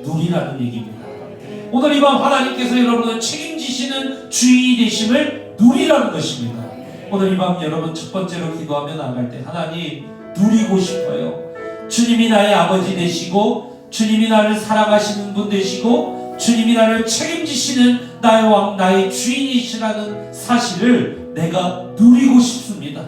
누리라는 얘기입니다. 오늘 이 밤 하나님께서 여러분을 책임지시는 주인이 되심을 누리라는 것입니다. 오늘 이 밤 여러분 첫 번째로 기도하며 나갈 때 하나님 누리고 싶어요. 주님이 나의 아버지 되시고 주님이 나를 사랑하시는 분 되시고 주님이 나를 책임지시는 나의 왕 나의 주인이시라는 사실을 내가 누리고 싶습니다.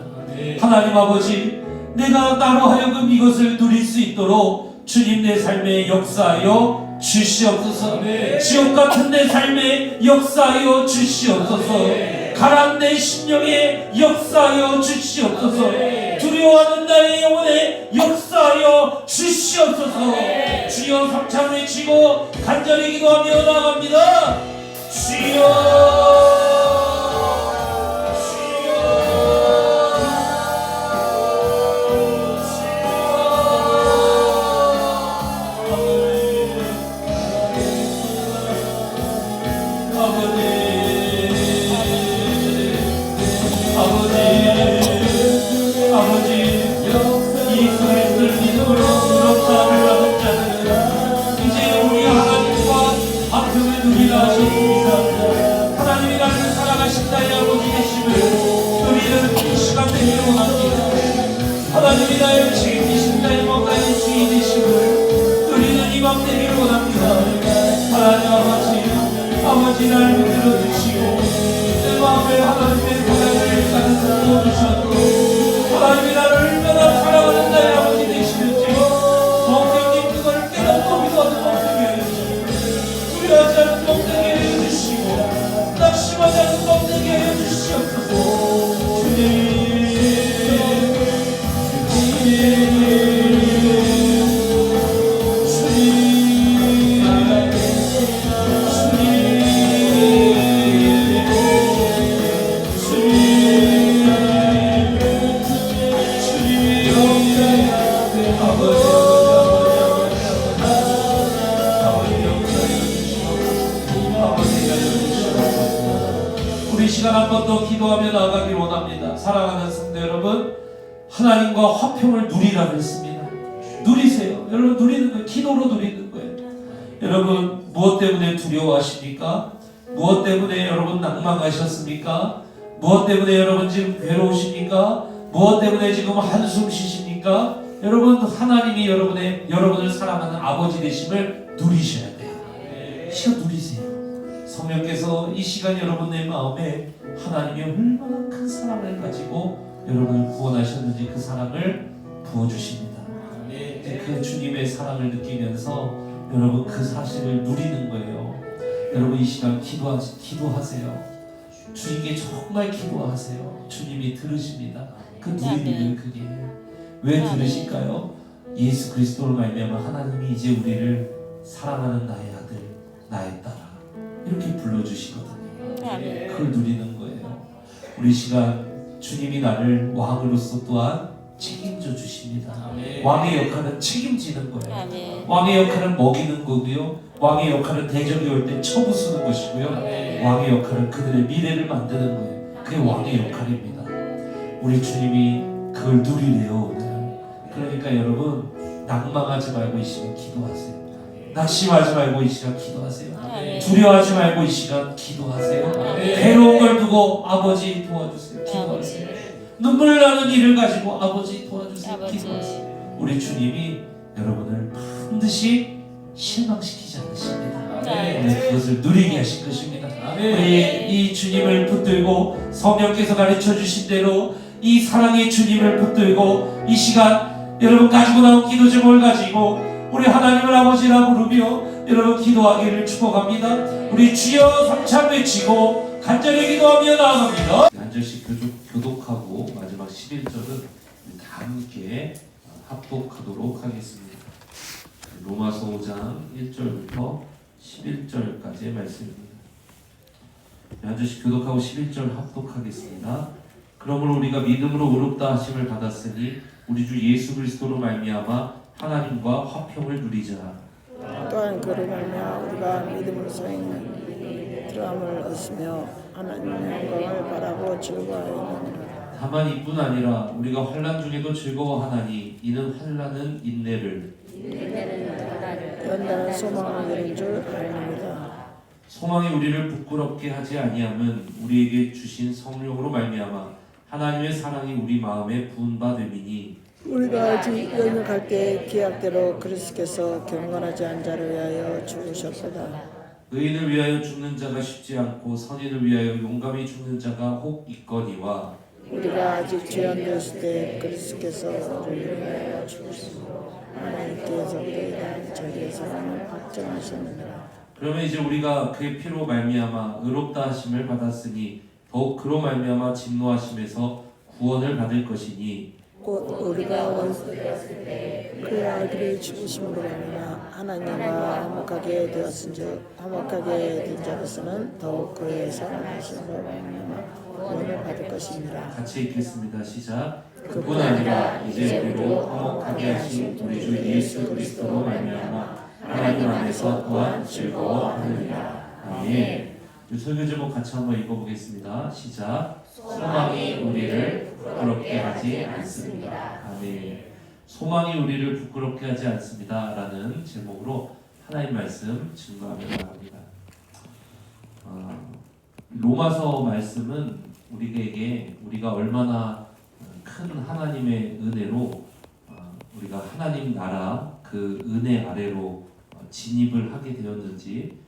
하나님 아버지, 내가 나로 하여금 이것을 누릴 수 있도록 주님 내 삶에 역사하여 주시옵소서. 지옥 같은 내 삶에 역사하여 주시옵소서. 가난 내 심령에 역사하여 주시옵소서. 두려워하는 나의 영혼에 역사하여 주시옵소서. 주여 삼창 외치고 간절히 기도하며 나아갑니다. 주여 하나님이 나를 사랑하신 나의 아버지 되심을 우리는 이 시간 되기를 원합니다. 하나님이 나의 책임지신 나의 왕 나의 주인 되심을 우리는 이 밤 되기를 원합니다. 하나님 아버지 나를 붙들어 주시고 내 마음에 하나님의 사랑을 가득 부어주셨고 하나님이 나를 얼마나 사랑하는 나의 아버지 되시는지 성경님 그걸 깨닫고 믿어하는 법 되게 해주시고 두려워하지 않는 법 되게 해주시고 낙심하지 않는 법 되게 해주시옵소서. 주님 시간 한 번 더 기도하며 나아가길 원합니다. 사랑하는 성도 여러분, 하나님과 화평을 누리라 그랬습니다. 누리세요. 여러분 누리는 거예요. 기도로 누리는 거예요. 여러분 무엇 때문에 두려워하십니까? 무엇 때문에 여러분 낭망하셨습니까? 무엇 때문에 여러분 지금 괴로우십니까? 무엇 때문에 지금 한숨 쉬십니까? 여러분 하나님이 여러분을 사랑하는 아버지 되심을 누리셔야 돼요. 시간 누리세요. 성령께서 이 시간 여러분의 마음에 하나님이 얼마나 큰 사랑을 가지고 여러분을 구원하셨는지 그 사랑을 부어주십니다. 그 주님의 사랑을 느끼면서 여러분 그 사실을 누리는 거예요. 여러분 이 시간 기도하세요. 주님께 정말 기도하세요. 주님이 들으십니다. 그 누리는 그게 왜 들으실까요? 예수 그리스도로 말미암아 하나님이 이제 우리를 사랑하는 나의 아들, 나의 딸 이렇게 불러주시거든요. 그걸 누리는 거예요. 우리 시간 주님이 나를 왕으로서 또한 책임져 주십니다. 왕의 역할은 책임지는 거예요. 왕의 역할은 먹이는 거고요. 왕의 역할은 대적이 올 때 쳐부수는 것이고요. 왕의 역할은 그들의 미래를 만드는 거예요. 그게 왕의 역할입니다. 우리 주님이 그걸 누리래요. 그러니까 여러분 낭망하지 말고 이 시간 기도하세요. 낙심하지 말고 이 시간 기도하세요. 두려워하지 말고 이 시간 기도하세요. 괴로운 걸 두고 아버지 도와주세요. 기도하세요. 눈물 나는 일을 가지고 아버지 도와주세요. 기도하세요. 우리 주님이 여러분을 반드시 실망시키지 않으십니다. 그것을 누리게 하실 것입니다. 우리 이 주님을 붙들고 성령께서 가르쳐 주신 대로 이 사랑의 주님을 붙들고 이 시간 여러분 가지고 나온 기도 제목을 가지고 우리 하나님을 아버지라 부르며 여러분 기도하기를 축복합니다. 우리 주여 삼창 외치고 간절히 기도하며 나아갑니다. 한 절씩 교독하고 마지막 11절은 다 함께 합독하도록 하겠습니다. 로마서 5장 1절부터 11절까지의 말씀입니다. 한 절씩 교독하고 11절 합독하겠습니다. 그러므로 우리가 믿음으로 의롭다 하심을 받았으니 우리 주 예수 그리스도로 말미암아 하나님과 화평을 누리자. 또한 그로 말미암아 우리가 믿음으로써 있는 들어감을 얻으며 하나님의 영광을 바라고 즐거워하느니라. 다만 이뿐 아니라 우리가 환난 중에도 즐거워하나니 이는 환난은 인내를 우리가 소망을 이룬 줄 아닙니다. 소망이 우리를 부끄럽게 하지 아니함은 우리에게 주신 성령으로 말미암아 하나님의 사랑이 우리 마음에 부은바됨이니 우리가 아직 연약할 때 기약대로 그리스도께서 경건하지 않은 자를 위하여 죽으셨도다. 의인을 위하여 죽는 자가 쉽지 않고 선인을 위하여 용감히 죽는 자가 혹 있거니와 우리가 아직 죄인되었을 때 그리스도께서 우리를 위하여 죽으시고 하나님께서 우리에 대한 자기의 사랑을 확정하셨느니라. 그러면 이제 우리가 그의 피로 말미암아 의롭다 하심을 받았으니 더욱 그로 말미암아 진노하심에서 구원을 받을 것이니 곧 우리가 원수되었을 때 그의 아들이 죽으심으로 말미암아 하나님과 화목하게 되었은즉 화목하게 된 자로서는 더욱 그의 사랑하심으로 말미암아 구원을 받을 것입니다. 같이 읽겠습니다. 시작. 그뿐 아니라 이제 우리로 화목하게 하신 우리 주 예수 그리스도로 말미암아 하나님 안에서 또한 즐거워하느니라. 아멘. 이 설교 제목 같이 한번 읽어보겠습니다. 시작. 소망이 우리를 부끄럽게 하지 않습니다. 아멘. 소망이 우리를 부끄럽게 하지 않습니다. 라는 제목으로 하나님 말씀 증거하며 나갑니다. 로마서 말씀은 우리에게 우리가 얼마나 큰 하나님의 은혜로 우리가 하나님 나라 그 은혜 아래로 진입을 하게 되었는지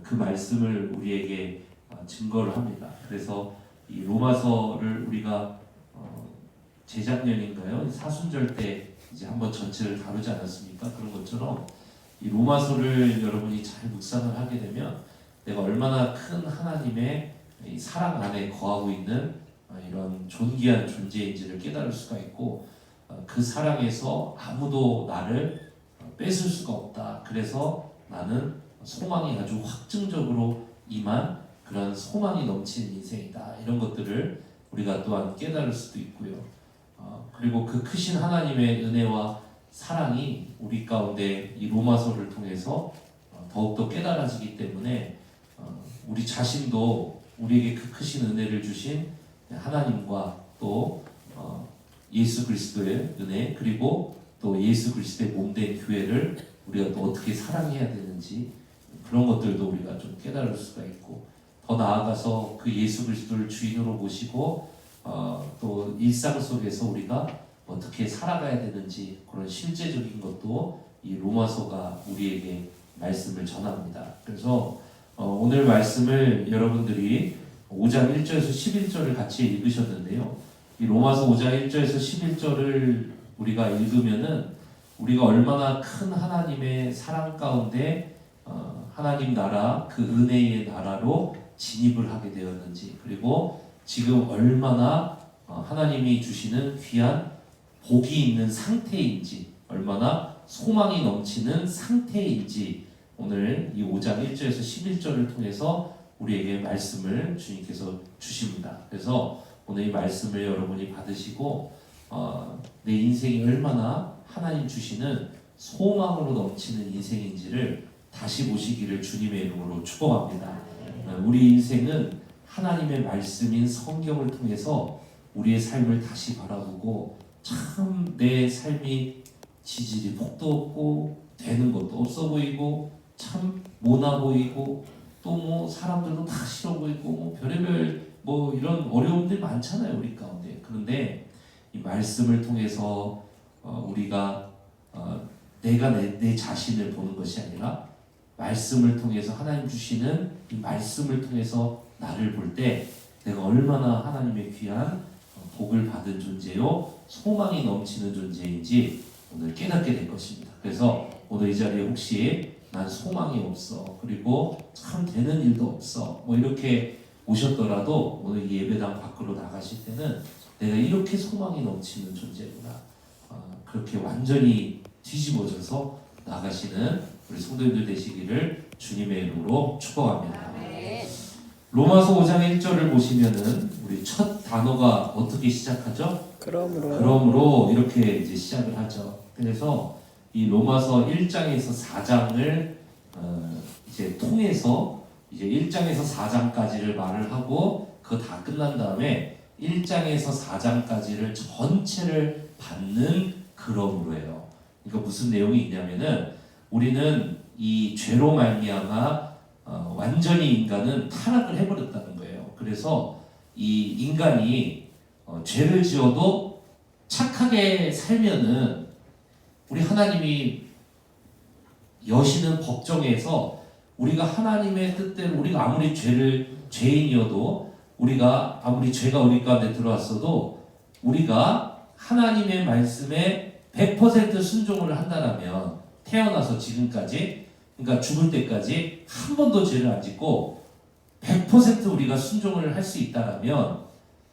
그 말씀을 우리에게 증거를 합니다. 그래서 이 로마서를 우리가 재작년인가요? 사순절 때 이제 한번 전체를 다루지 않았습니까? 그런 것처럼 이 로마서를 여러분이 잘 묵상을 하게 되면 내가 얼마나 큰 하나님의 이 사랑 안에 거하고 있는 이런 존귀한 존재인지를 깨달을 수가 있고 그 사랑에서 아무도 나를 뺏을 수가 없다. 그래서 나는 소망이 아주 확증적으로 임한 그런 소망이 넘치는 인생이다. 이런 것들을 우리가 또한 깨달을 수도 있고요. 그리고 그 크신 하나님의 은혜와 사랑이 우리 가운데 이 로마서를 통해서 더욱더 깨달아지기 때문에 우리 자신도 우리에게 그 크신 은혜를 주신 하나님과 또 예수 그리스도의 은혜 그리고 또 예수 그리스도의 몸된 교회를 우리가 또 어떻게 사랑해야 되는지 그런 것들도 우리가 좀 깨달을 수가 있고 더 나아가서 그 예수 그리스도를 주인으로 모시고 또 일상 속에서 우리가 어떻게 살아가야 되는지 그런 실제적인 것도 이 로마서가 우리에게 말씀을 전합니다. 그래서 오늘 말씀을 여러분들이 5장 1절에서 11절을 같이 읽으셨는데요. 이 로마서 5장 1절에서 11절을 우리가 읽으면은 우리가 얼마나 큰 하나님의 사랑 가운데 하나님 나라 그 은혜의 나라로 진입을 하게 되었는지 그리고 지금 얼마나 하나님이 주시는 귀한 복이 있는 상태인지 얼마나 소망이 넘치는 상태인지 오늘 이 5장 1절에서 11절을 통해서 우리에게 말씀을 주님께서 주십니다. 그래서 오늘 이 말씀을 여러분이 받으시고 내 인생이 얼마나 하나님 주시는 소망으로 넘치는 인생인지를 다시 보시기를 주님의 이름으로 축복합니다. 우리 인생은 하나님의 말씀인 성경을 통해서 우리의 삶을 다시 바라보고 참 내 삶이 지질이 폭도 없고 되는 것도 없어 보이고 참 모나 보이고 또 뭐 사람들도 다 싫어 보이고 뭐 별의별 뭐 이런 어려움들 많잖아요 우리 가운데. 그런데 이 말씀을 통해서 우리가 내가 내 자신을 보는 것이 아니라 말씀을 통해서 하나님 주시는 이 말씀을 통해서 나를 볼 때 내가 얼마나 하나님의 귀한 복을 받은 존재요 소망이 넘치는 존재인지 오늘 깨닫게 될 것입니다. 그래서 오늘 이 자리에 혹시 난 소망이 없어 그리고 참 되는 일도 없어 뭐 이렇게 오셨더라도 오늘 이 예배당 밖으로 나가실 때는 내가 이렇게 소망이 넘치는 존재구나 그렇게 완전히 뒤집어져서 나가시는 우리 성도님들 되시기를 주님의 이름으로 축복합니다. 로마서 5장 1절을 보시면은 우리 첫 단어가 어떻게 시작하죠? 그러므로 이렇게 이제 시작을 하죠. 그래서 이 로마서 1장에서 4장을 이제 통해서 이제 1장에서 4장까지를 말을 하고 그거 다 끝난 다음에 1장에서 4장까지를 전체를 받는 그러므로예요. 그러니까 무슨 내용이 있냐면은 우리는 이 죄로 말미암아 완전히 인간은 타락을 해버렸다는 거예요. 그래서 이 인간이 죄를 지어도 착하게 살면은 우리 하나님이 여시는 법정에서 우리가 하나님의 뜻대로 우리가 아무리 죄인이어도 우리가 아무리 죄가 우리 가운데 들어왔어도 우리가 하나님의 말씀에 100% 순종을 한다면 태어나서 지금까지 그러니까 죽을 때까지 한 번도 죄를 안 짓고 100% 우리가 순종을 할 수 있다면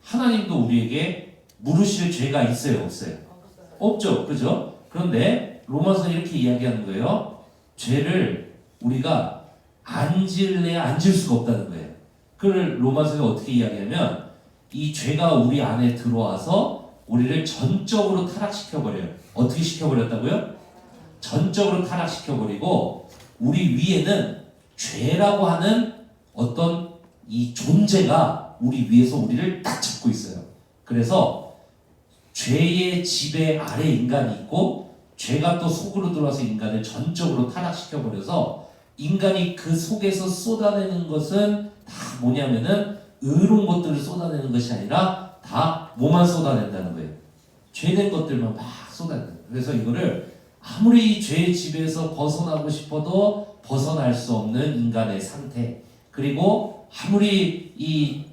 하나님도 우리에게 물으실 죄가 있어요, 없어요? 없죠, 그죠? 그런데 로마서 이렇게 이야기하는 거예요. 죄를 우리가 안 지을래야 안 지을 수가 없다는 거예요. 그걸 로마서가 어떻게 이야기하면 이 죄가 우리 안에 들어와서 우리를 전적으로 타락시켜버려요. 어떻게 시켜버렸다고요? 전적으로 타락시켜버리고 우리 위에는 죄라고 하는 어떤 이 존재가 우리 위에서 우리를 딱 잡고 있어요. 그래서 죄의 지배 아래 인간이 있고 죄가 또 속으로 들어와서 인간을 전적으로 타락시켜버려서 인간이 그 속에서 쏟아내는 것은 다 뭐냐면은 의로운 것들을 쏟아내는 것이 아니라 다 뭐만 쏟아낸다는 거예요. 죄된 것들만 막 쏟아내는 거예요. 그래서 이거를 아무리 죄의 지배에서 벗어나고 싶어도 벗어날 수 없는 인간의 상태, 그리고 아무리 이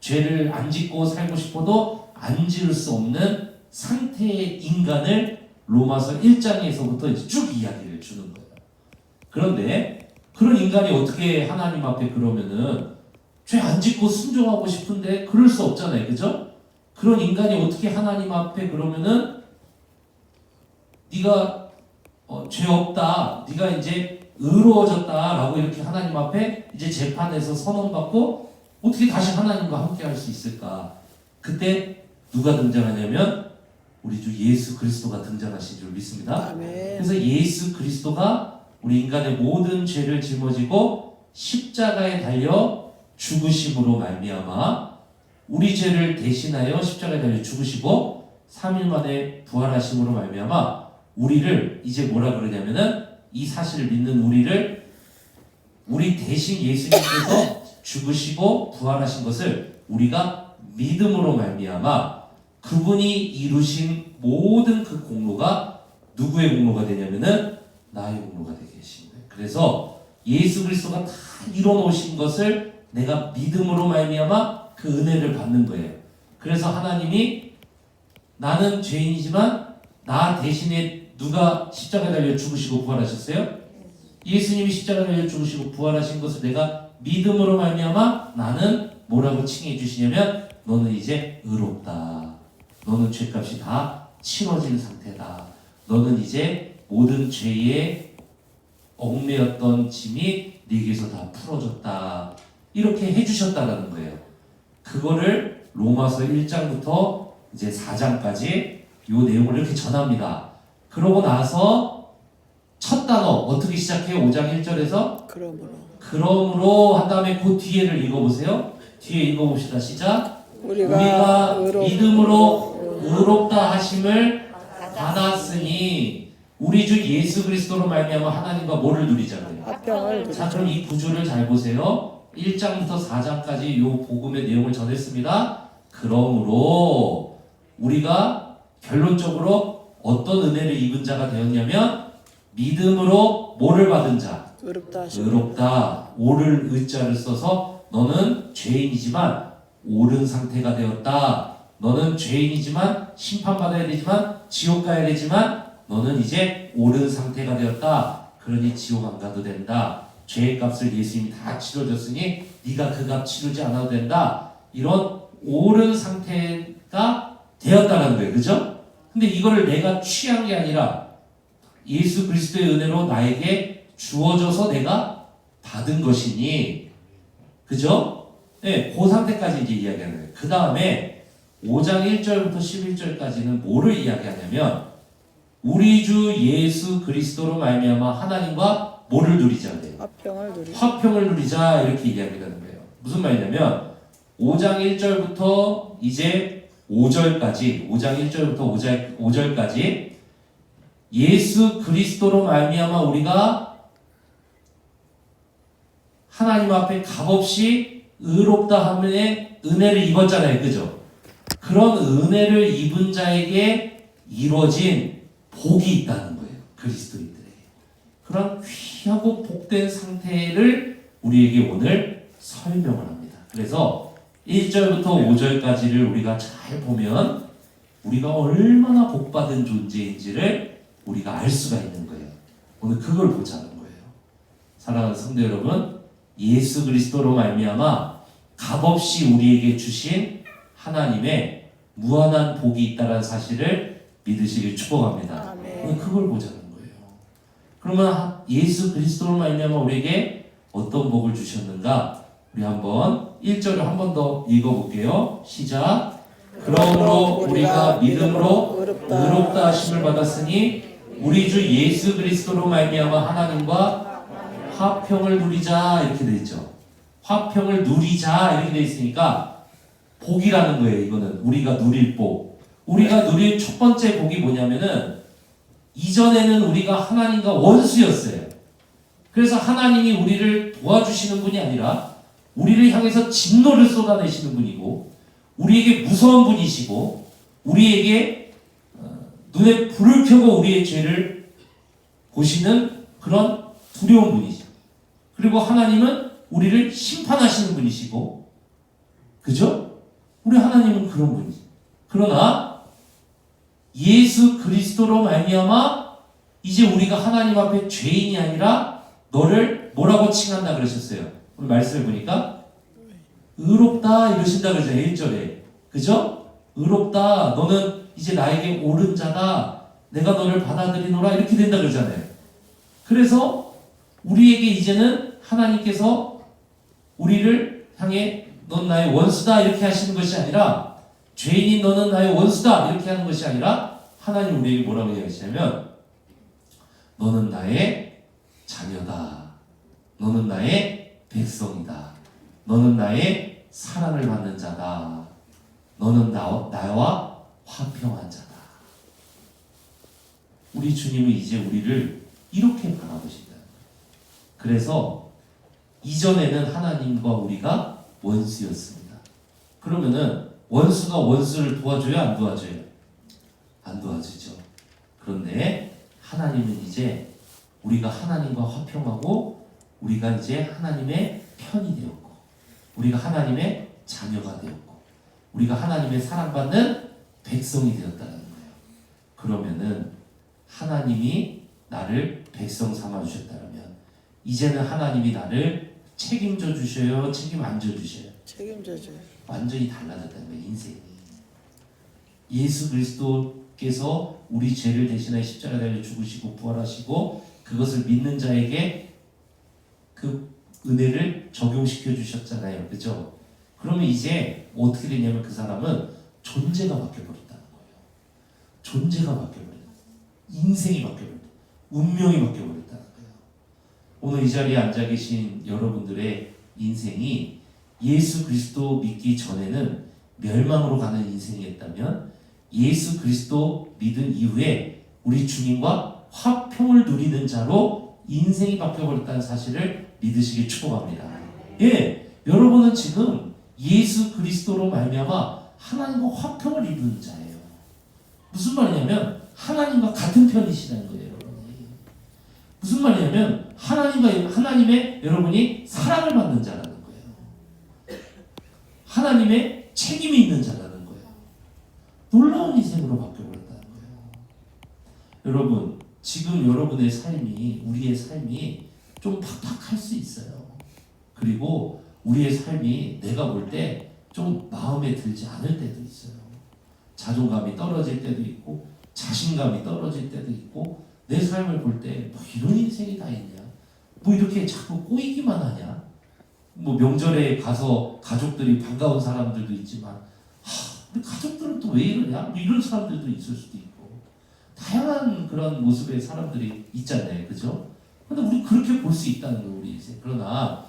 죄를 안 짓고 살고 싶어도 안 지을 수 없는 상태의 인간을 로마서 1장에서부터 이제 쭉 이야기를 주는 거예요. 그런데 그런 인간이 어떻게 하나님 앞에 그러면은 죄 안 짓고 순종하고 싶은데 그럴 수 없잖아요, 그죠? 그런 인간이 어떻게 하나님 앞에 그러면은 네가 죄 없다, 네가 이제 의로워졌다라고 이렇게 하나님 앞에 이제 재판에서 선언받고 어떻게 다시 하나님과 함께 할 수 있을까? 그때 누가 등장하냐면 우리 주 예수 그리스도가 등장하신 줄 믿습니다. 아멘. 그래서 예수 그리스도가 우리 인간의 모든 죄를 짊어지고 십자가에 달려 죽으심으로 말미암아 우리 죄를 대신하여 십자가에 달려 죽으시고 3일 만에 부활하심으로 말미암아 우리를 이제 뭐라 그러냐면은 이 사실을 믿는 우리 대신 예수님께서 죽으시고 부활하신 것을 우리가 믿음으로 말미암아 그분이 이루신 모든 그 공로가 누구의 공로가 되냐면은 나의 공로가 되게 하신 거예요. 그래서 예수 그리스도가 다 이뤄놓으신 것을 내가 믿음으로 말미암아 그 은혜를 받는 거예요. 그래서 하나님이 나는 죄인이지만 나 대신에 누가 십자가에 달려 죽으시고 부활하셨어요? 예수님이 십자가에 달려 죽으시고 부활하신 것을 내가 믿음으로 말미암아 나는 뭐라고 칭해 주시냐면 너는 이제 의롭다. 너는 죄값이 다 치러진 상태다. 너는 이제 모든 죄에 얽매였던 짐이 네게서 다 풀어졌다. 이렇게 해주셨다라는 거예요. 그거를 로마서 1장부터 이제 4장까지 요 내용을 이렇게 전합니다. 그러고 나서 첫 단어 어떻게 시작해요? 5장 1절에서 그러므로 한 다음에 그 뒤에를 읽어보세요. 뒤에 읽어봅시다. 시작. 우리가 믿음으로 의롭다 하심을 받았으니 우리 주 예수 그리스도로 말미암아 하나님과 뭐를 누리잖아요. 화평을 누리자. 자, 그럼 이 구조를 잘 보세요. 1장부터 4장까지 요 복음의 내용을 전했습니다. 그러므로 우리가 결론적으로 어떤 은혜를 입은 자가 되었냐면 믿음으로 뭐를 받은 자? 의롭다. 오를 의자를 써서 너는 죄인이지만 옳은 상태가 되었다. 너는 죄인이지만 심판받아야 되지만 지옥 가야 되지만 너는 이제 옳은 상태가 되었다. 그러니 지옥 안 가도 된다. 죄의 값을 예수님이 다 치러줬으니 네가 그 값 치르지 않아도 된다. 이런 옳은 상태가 되었다는 거예요. 그죠? 근데 이거를 내가 취한 게 아니라 예수 그리스도의 은혜로 나에게 주어져서 내가 받은 것이니, 그죠? 네, 그 상태까지 이제 이야기하는 거예요. 그 다음에 5장 1절부터 11절까지는 뭐를 이야기하냐면 우리 주 예수 그리스도로 말미암아 하나님과 뭐를 누리자? 화평을 누리자. 이렇게 이야기하는 거예요. 무슨 말이냐면 5장 1절부터 이제 5절까지 5장 1절부터 5절까지 예수 그리스도로 말미암아 우리가 하나님 앞에 값없이 의롭다 함에 은혜를 입었잖아요. 그죠? 그런 은혜를 입은 자에게 이루어진 복이 있다는 거예요. 그리스도인들에게. 그런 귀하고 복된 상태를 우리에게 오늘 설명을 합니다. 그래서 1절부터 5절까지를 우리가 잘 보면 우리가 얼마나 복받은 존재인지를 우리가 알 수가 있는 거예요. 오늘 그걸 보자는 거예요. 사랑하는 성도 여러분, 예수 그리스도로 말미암아 값없이 우리에게 주신 하나님의 무한한 복이 있다는 사실을 믿으시길 축복합니다. 아멘. 오늘 그걸 보자는 거예요. 그러면 예수 그리스도로 말미암아 우리에게 어떤 복을 주셨는가? 우리 한번 1절을 한 번 더 읽어볼게요. 시작. 그러므로 우리가 믿음으로 의롭다 하심을 받았으니 우리 주 예수 그리스도로 말미암아 하나님과 화평을 누리자 이렇게 돼 있죠. 화평을 누리자 이렇게 돼 있으니까 복이라는 거예요. 이거는 우리가 누릴 복. 우리가 누릴 첫 번째 복이 뭐냐면은 이전에는 우리가 하나님과 원수였어요. 그래서 하나님이 우리를 도와주시는 분이 아니라 우리를 향해서 진노를 쏟아내시는 분이고 우리에게 무서운 분이시고 우리에게 눈에 불을 켜고 우리의 죄를 보시는 그런 두려운 분이죠. 그리고 하나님은 우리를 심판하시는 분이시고, 그죠? 우리 하나님은 그런 분이죠. 그러나 예수 그리스도로 말미암아 이제 우리가 하나님 앞에 죄인이 아니라 너를 뭐라고 칭한다 그러셨어요? 오늘 말씀을 보니까 의롭다 이러신다 그러잖아요. 1절에. 그죠? 의롭다. 너는 이제 나에게 옳은 자다. 내가 너를 받아들이노라. 이렇게 된다 그러잖아요. 그래서 우리에게 이제는 하나님께서 우리를 향해 넌 나의 원수다 이렇게 하시는 것이 아니라 죄인인 너는 나의 원수다 이렇게 하는 것이 아니라 하나님 우리에게 뭐라고 이야기하시냐면 너는 나의 자녀다. 너는 나의 백성이다. 너는 나의 사랑을 받는 자다. 너는 나와 화평한 자다. 우리 주님은 이제 우리를 이렇게 바라보신다. 그래서 이전에는 하나님과 우리가 원수였습니다. 그러면은 원수가 원수를 도와줘요? 안 도와줘요? 안 도와주죠. 그런데 하나님은 이제 우리가 하나님과 화평하고 우리가 이제 하나님의 편이 되었고 우리가 하나님의 자녀가 되었고 우리가 하나님의 사랑받는 백성이 되었다는 거예요. 그러면은 하나님이 나를 백성 삼아 주셨다면 이제는 하나님이 나를 책임져 주셔요? 책임 안 져 주셔요? 책임져줘요. 완전히 달라졌다는 거예요. 인생이. 예수 그리스도께서 우리 죄를 대신하여 십자가에 달려 죽으시고 부활하시고 그것을 믿는 자에게 그 은혜를 적용시켜 주셨잖아요. 그죠? 그러면 이제 어떻게 되냐면 그 사람은 존재가 바뀌어버렸다는 거예요. 존재가 바뀌어버렸다. 인생이 바뀌어버렸다. 운명이 바뀌어버렸다는 거예요. 오늘 이 자리에 앉아 계신 여러분들의 인생이 예수 그리스도 믿기 전에는 멸망으로 가는 인생이었다면 예수 그리스도 믿은 이후에 우리 주님과 화평을 누리는 자로 인생이 바뀌어버렸다는 사실을 믿으시길 축복합니다. 예, 여러분은 지금 예수 그리스도로 말미암아 하나님과 화평을 이루는 자예요. 무슨 말이냐면 하나님과 같은 편이시라는 거예요, 여러분이. 무슨 말이냐면 하나님의 여러분이 사랑을 받는 자라는 거예요. 하나님의 책임이 있는 자라는 거예요. 놀라운 인생으로 바뀌어버렸다는 거예요. 여러분, 지금 여러분의 삶이 우리의 삶이 좀 팍팍할 수 있어요. 그리고 우리의 삶이 내가 볼 때 좀 마음에 들지 않을 때도 있어요. 자존감이 떨어질 때도 있고 자신감이 떨어질 때도 있고 내 삶을 볼 때 뭐 이런 인생이 다 있냐? 뭐 이렇게 자꾸 꼬이기만 하냐? 뭐 명절에 가서 가족들이 반가운 사람들도 있지만 우리 가족들은 또 왜 이러냐? 뭐 이런 사람들도 있을 수도 있고 다양한 그런 모습의 사람들이 있잖아요. 그죠? 근데 우리 그렇게 볼 수 있다는 거예요. 우리 인생. 그러나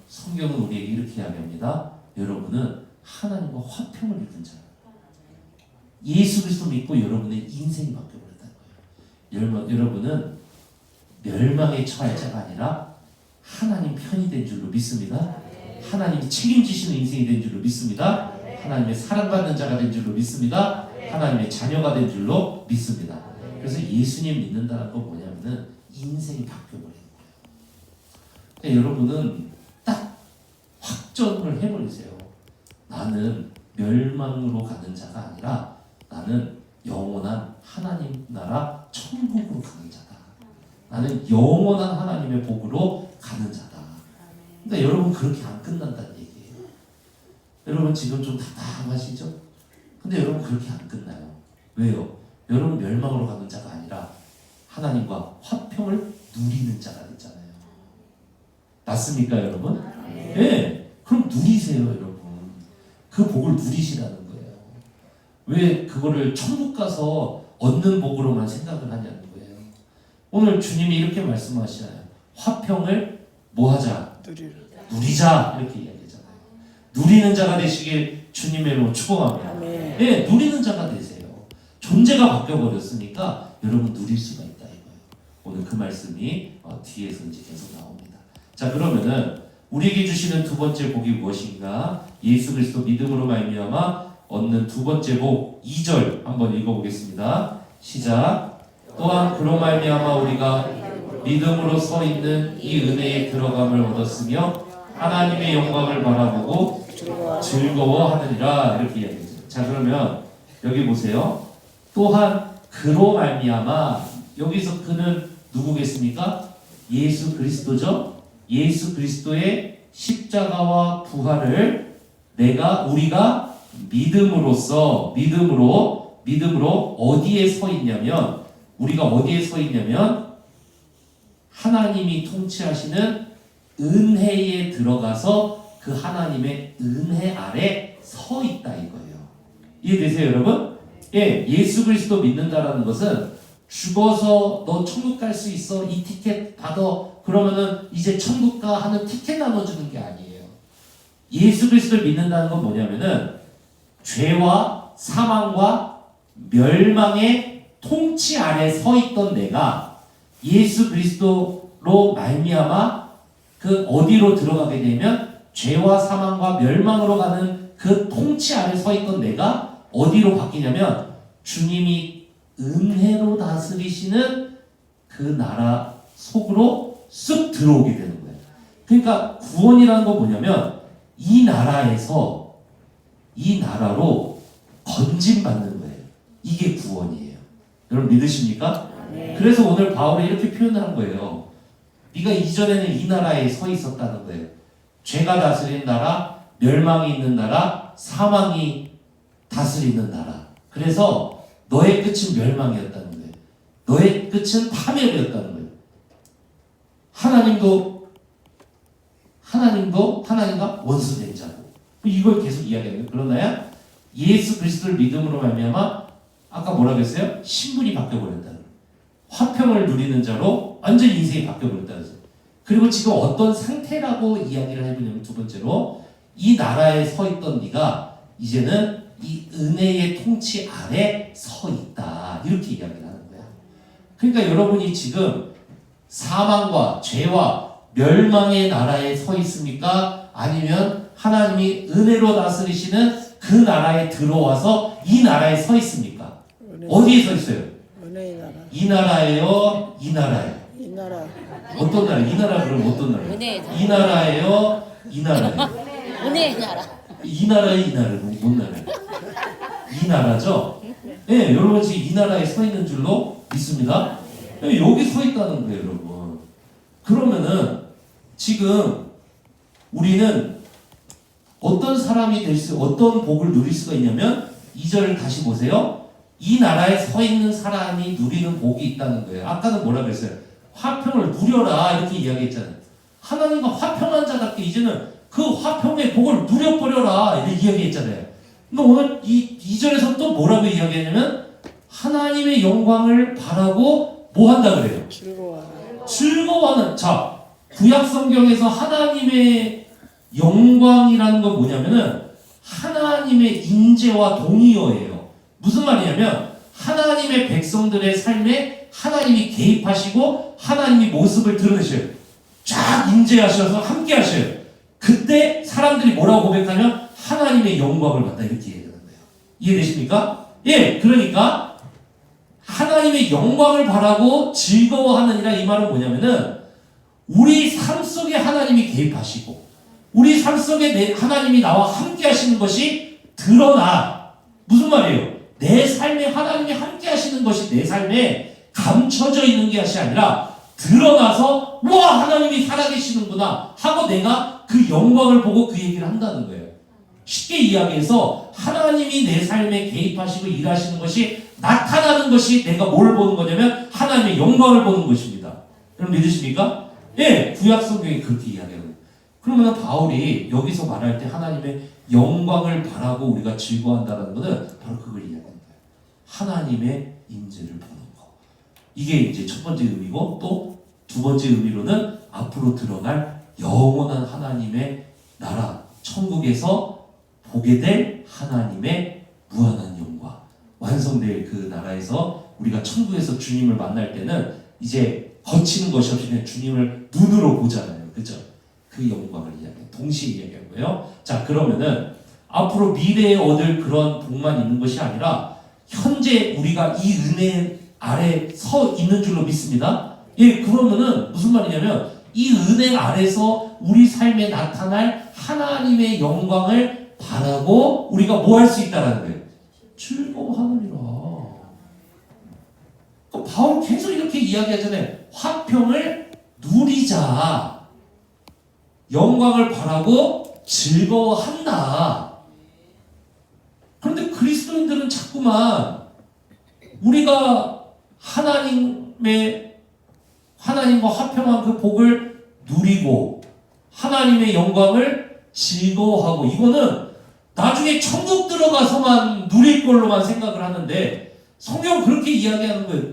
성경은 우리에게 이렇게 이야기합니다. 여러분은 하나님과 화평을 이룬 자예요. 예수 그리스도 믿고 여러분의 인생이 바뀌어버렸다는 거예요. 여러분은 멸망에 처할 자가 아니라 하나님 편이 된 줄로 믿습니다. 하나님이 책임지시는 인생이 된 줄로 믿습니다. 하나님의 사랑받는 자가 된 줄로 믿습니다. 하나님의 자녀가 된 줄로 믿습니다. 그래서 예수님 믿는다는 건 뭐냐면은 인생이 바뀌어버리는 거예요. 그러니까 여러분은 딱 확정을 해버리세요. 나는 멸망으로 가는 자가 아니라 나는 영원한 하나님 나라 천국으로 가는 자다. 나는 영원한 하나님의 복으로 가는 자다. 그러니까 여러분 그렇게 안 끝난다는 얘기예요. 여러분 지금 좀 답답하시죠? 근데 여러분 그렇게 안 끝나요. 왜요? 여러분 멸망으로 가는 자가 아니라 하나님과 화평을 누리는 자가 됐잖아요. 맞습니까 여러분? 네. 그럼 누리세요 여러분. 그 복을 누리시라는 거예요. 왜 그거를 천국 가서 얻는 복으로만 생각을 하냐는 거예요. 오늘 주님이 이렇게 말씀하시잖아요. 화평을 뭐 하자? 누리자 이렇게 이야기하잖아요. 누리는 자가 되시길 주님의 축복합니다. 네, 누리는 자가 되세요. 존재가 바뀌어버렸으니까 여러분 누릴 수가 있다 이거예요. 오늘 그 말씀이 뒤에서 이제 계속 나옵니다. 자 그러면은 우리에게 주시는 두 번째 복이 무엇인가? 예수 그리스도 믿음으로 말미암아 얻는 두 번째 복 2절 한번 읽어보겠습니다. 시작. 또한 그로 말미암아 우리가 믿음으로 서 있는 이 은혜에 들어감을 얻었으며 하나님의 영광을 바라보고 즐거워하느니라 이렇게 이야기했어요. 자 그러면 여기 보세요. 또한 그로 말미암아 여기서 그는 누구겠습니까? 예수 그리스도죠. 예수 그리스도의 십자가와 부활을 우리가 믿음으로 어디에 서 있냐면 우리가 어디에 서 있냐면 하나님이 통치하시는 은혜에 들어가서 그 하나님의 은혜 아래 서 있다 이거예요. 이해되세요 여러분? 예, 예수 그리스도 믿는다라는 것은 죽어서 너 천국 갈 수 있어 이 티켓 받아 그러면은 이제 천국 가 하는 티켓 나눠주는 게 아니에요. 예수 그리스도를 믿는다는 건 뭐냐면은 죄와 사망과 멸망의 통치 아래 서 있던 내가 예수 그리스도로 말미암아 그 어디로 들어가게 되면 죄와 사망과 멸망으로 가는 그 통치 아래 서 있던 내가 어디로 바뀌냐면 주님이 은혜로 다스리시는 그 나라 속으로 쑥 들어오게 되는 거예요. 그러니까 구원이라는 건 뭐냐면 이 나라로 건진받는 거예요. 이게 구원이에요. 여러분 믿으십니까? 네. 그래서 오늘 바울이 이렇게 표현한 거예요. 네가 이전에는 이 나라에 서 있었다는 거예요. 죄가 다스리는 나라, 멸망이 있는 나라, 사망이 다스리는 나라. 그래서 너의 끝은 멸망이었다는 거예요. 너의 끝은 파멸이었다는 거예요. 하나님과 원수된 자고. 이걸 계속 이야기하는 거예요. 그러나요? 예수 그리스도를 믿음으로 말미암아 아까 뭐라고 했어요? 신분이 바뀌어버렸다는 거예요. 화평을 누리는 자로 완전 인생이 바뀌어버렸다는 거예요. 그리고 지금 어떤 상태라고 이야기를 해보냐면 두 번째로 이 나라에 서 있던 네가 이제는 이 은혜의 통치 아래 서 있다. 이렇게 이야기를 하는 거야. 그러니까 여러분이 지금 사망과 죄와 멸망의 나라에 서 있습니까? 아니면 하나님이 은혜로 다스리시는 그 나라에 들어와서 이 나라에 서 있습니까? 어디에 서 있어요? 은혜의 나라. 이 나라예요? 이 나라예요? 이 나라. 어떤 나라? 이 나라 그럼 어떤 나라예요? 은혜의 나라. 이 나라예요? 이 나라예요? 은혜의 나라. 이 나라예요? 이 나라예요? 뭔 나라예요? 이 나라죠? 네, 여러분 지금 이 나라에 서 있는 줄로 믿습니다. 네, 여기 서 있다는 거예요, 여러분. 그러면은 지금 우리는 어떤 사람이 어떤 복을 누릴 수가 있냐면 2절을 다시 보세요. 이 나라에 서 있는 사람이 누리는 복이 있다는 거예요. 아까는 뭐라 그랬어요? 화평을 누려라 이렇게 이야기했잖아요. 하나님과 화평한 자답게 이제는 그 화평의 복을 누려버려라 이렇게 이야기했잖아요. 근데 오늘 이 2절에서 또 뭐라고 이야기했냐면 하나님의 영광을 바라고 뭐 한다 그래요? 즐거워하는. 자, 구약 성경에서 하나님의 영광이라는 건 뭐냐면은 하나님의 인재와 동의어예요. 무슨 말이냐면 하나님의 백성들의 삶에 하나님이 개입하시고 하나님이 모습을 드러내셔요. 쫙 임재하셔서 함께 하셔요. 그때 사람들이 뭐라고 고백하면 하나님의 영광을 받다 이렇게 얘기하는 거예요. 이해되십니까? 예, 그러니까 하나님의 영광을 바라고 즐거워하느니라 이 말은 뭐냐면은 우리 삶 속에 하나님이 개입하시고 우리 삶 속에 하나님이 나와 함께 하시는 것이 드러나. 무슨 말이에요? 내 삶에 하나님이 함께 하시는 것이 내 삶에 감춰져 있는 것이 아니라 드러나서 와 하나님이 살아계시는구나 하고 내가 그 영광을 보고 그 얘기를 한다는 거예요. 쉽게 이야기해서 하나님이 내 삶에 개입하시고 일하시는 것이 나타나는 것이 내가 뭘 보는 거냐면 하나님의 영광을 보는 것입니다. 여러분 믿으십니까? 예, 구약 성경이 그렇게 이야기하는 거예요. 그러면 바울이 여기서 말할 때 하나님의 영광을 바라고 우리가 즐거워한다는 것은 바로 그걸 이야기하는 거예요. 하나님의 임재를 보는 거. 이게 이제 첫 번째 의미고 또 두 번째 의미로는 앞으로 들어갈 영원한 하나님의 나라, 천국에서 보게 될 하나님의 무한한 영광, 완성될 그 나라에서 우리가 천국에서 주님을 만날 때는 이제 거치는 것이 없이 그냥 주님을 눈으로 보잖아요. 그죠? 그 영광을 이야기해요. 동시에 이야기한 거예요. 자, 그러면은 앞으로 미래에 얻을 그런 복만 있는 것이 아니라 현재 우리가 이 은혜 아래 서 있는 줄로 믿습니다. 예, 그러면은 무슨 말이냐면 이 은혜 아래서 우리 삶에 나타날 하나님의 영광을 바라고 우리가 뭐 할 수 있다라는 거예요. 즐거워하느니라. 바울 계속 이렇게 이야기하잖아요. 화평을 누리자. 영광을 바라고 즐거워한다. 그런데 그리스도인들은 자꾸만 우리가 하나님과 화평한 그 복을 누리고 하나님의 영광을 즐거워하고 이거는 나중에 천국 들어가서만 누릴 걸로만 생각을 하는데 성경은 그렇게 이야기하는 거예요.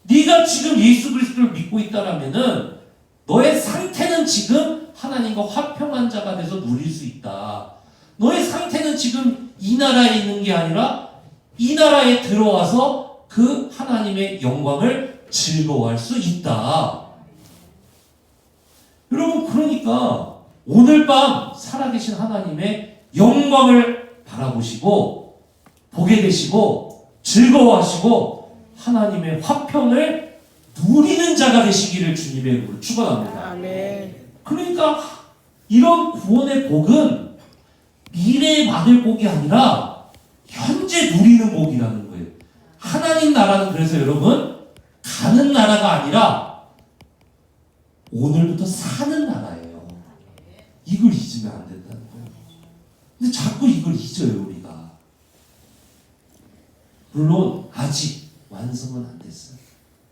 네가 지금 예수 그리스도를 믿고 있다라면은 너의 상태는 지금 하나님과 화평한 자가 돼서 누릴 수 있다. 너의 상태는 지금 이 나라에 있는 게 아니라 이 나라에 들어와서 그 하나님의 영광을 즐거워할 수 있다. 여러분 그러니까 오늘 밤 살아계신 하나님의 영광을 바라보시고 보게 되시고 즐거워하시고 하나님의 화평을 누리는 자가 되시기를 주님의 이름으로 축원합니다. 아멘. 그러니까 이런 구원의 복은 미래에 받을 복이 아니라 현재 누리는 복이라는 거예요. 하나님 나라는 그래서 여러분 가는 나라가 아니라 오늘부터 사는 나라예요. 이걸 잊으면 안 된다는 거예요. 근데 자꾸 이걸 잊어요 우리가. 물론 아직 완성은 안 됐어요.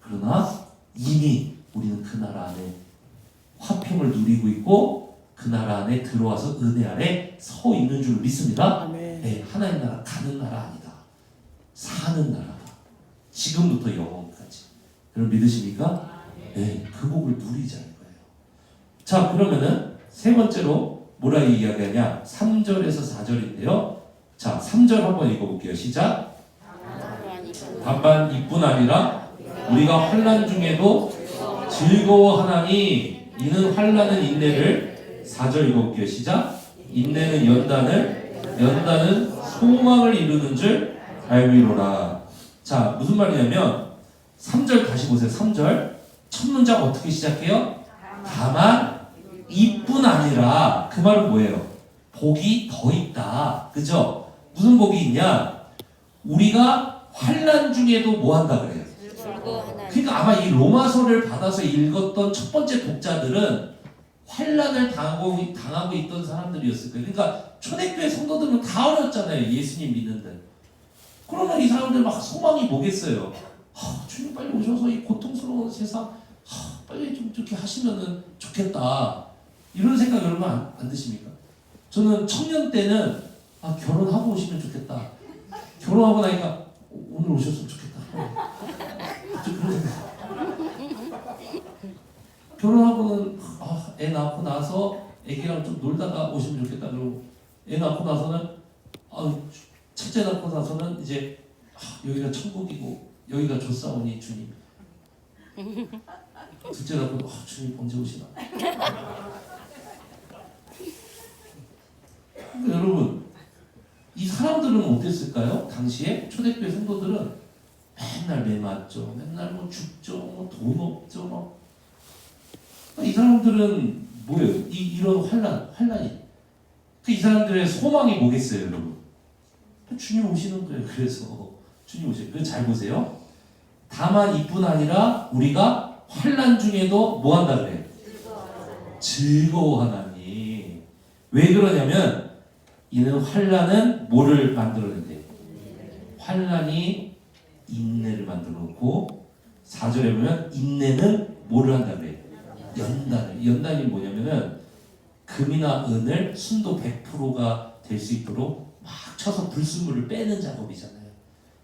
그러나 이미 우리는 그 나라 안에 화평을 누리고 있고 그 나라 안에 들어와서 은혜 아래 서 있는 줄 믿습니다. 아멘. 네, 하나님 나라 가는 나라 아니다. 사는 나라다. 지금부터 영원까지. 여러분 믿으십니까? 네, 그 복을 누리자는 거예요. 자, 그러면은 세 번째로 뭐라 이야기하냐? 3절에서 4절인데요. 자, 3절 한번 읽어볼게요. 시작. 다만 이뿐 아니라 우리가 환난 중에도 즐거워하나니 이는 환난은 인내를 4절 읽어볼게요. 시작. 인내는 연단은 소망을 이루는 줄 알미로라. 자, 무슨 말이냐면 3절 다시 보세요. 3절 첫 문장 어떻게 시작해요? 다만 이뿐 아니라 그 말은 뭐예요? 복이 더 있다. 그죠? 무슨 복이 있냐? 우리가 환난 중에도 뭐 한다 그래요? 그러니까 아마 이 로마서를 받아서 읽었던 첫 번째 독자들은 환난을 당하고 있던 사람들이었을 거예요. 그러니까 초대교회 성도들은 다 어렸잖아요. 예수님 믿는데. 그러면 이 사람들 막 소망이 뭐겠어요? 주님 빨리 오셔서 이 고통스러운 세상 빨리 좀 이렇게 하시면은 좋겠다. 이런 생각 여러분 안 드십니까? 저는 청년 때는 결혼하고 오시면 좋겠다. 결혼하고 나니까 오늘 오셨으면 좋겠다. 그런 생각. 결혼하고는 애 낳고 나서 애기랑 좀 놀다가 오시면 좋겠다. 그러고 애 낳고 나서는 첫째 낳고 나서는 이제 여기가 천국이고 여기가 좋사오니 주님. 둘째 낳고 주님 언제 오시나. 여러분, 이 사람들은 어땠을까요? 당시에 초대교회 성도들은 맨날 매 맞죠. 맨날 뭐 죽죠. 뭐 돈 없죠. 이 사람들은 뭐예요? 이런 환란이. 이 사람들의 소망이 뭐겠어요, 여러분? 주님 오시는 거예요. 그래서 주님 오시는 거예요. 잘 보세요. 다만 이뿐 아니라 우리가 환란 중에도 뭐 한다 그래요? 즐거워하나니. 왜 그러냐면 이는 환란은 뭐를 만들어낸대요? 환란이 인내를 만들어 놓고 4절에 보면 인내는 뭐를 한다 그래요? 연단이 뭐냐면은 금이나 은을 순도 100%가 될 수 있도록 막 쳐서 불순물을 빼는 작업이잖아요.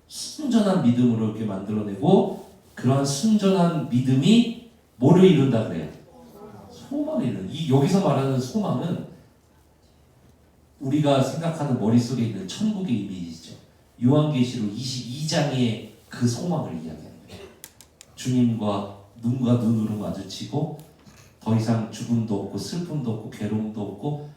순전한 믿음으로 이렇게 만들어내고 그러한 순전한 믿음이 뭐를 이룬다 그래요? 소망을 이루는. 여기서 말하는 소망은 우리가 생각하는 머릿속에 있는 천국의 이미지죠. 요한계시록 22장의 그 소망을 이야기하는 거예요. 주님과 눈과 눈으로 마주치고 더 이상 죽음도 없고 슬픔도 없고 괴로움도 없고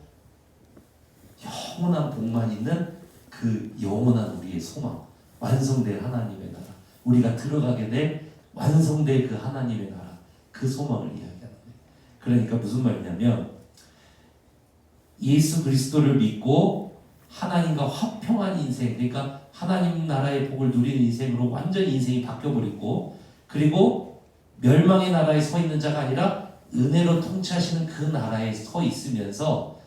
영원한 복만 있는 그 영원한 우리의 소망, 완성될 하나님의 나라, 우리가 들어가게 될 완성될 그 하나님의 나라, 그 소망을 이야기하는 거예요. 그러니까 무슨 말이냐면 예수 그리스도를 믿고 하나님과 화평한 인생, 그러니까 하나님 나라의 복을 누리는 인생으로 완전히 인생이 바뀌어버리고, 그리고 멸망의 나라에 서 있는 자가 아니라 은혜로 통치하시는 그 나라에 서 있으면서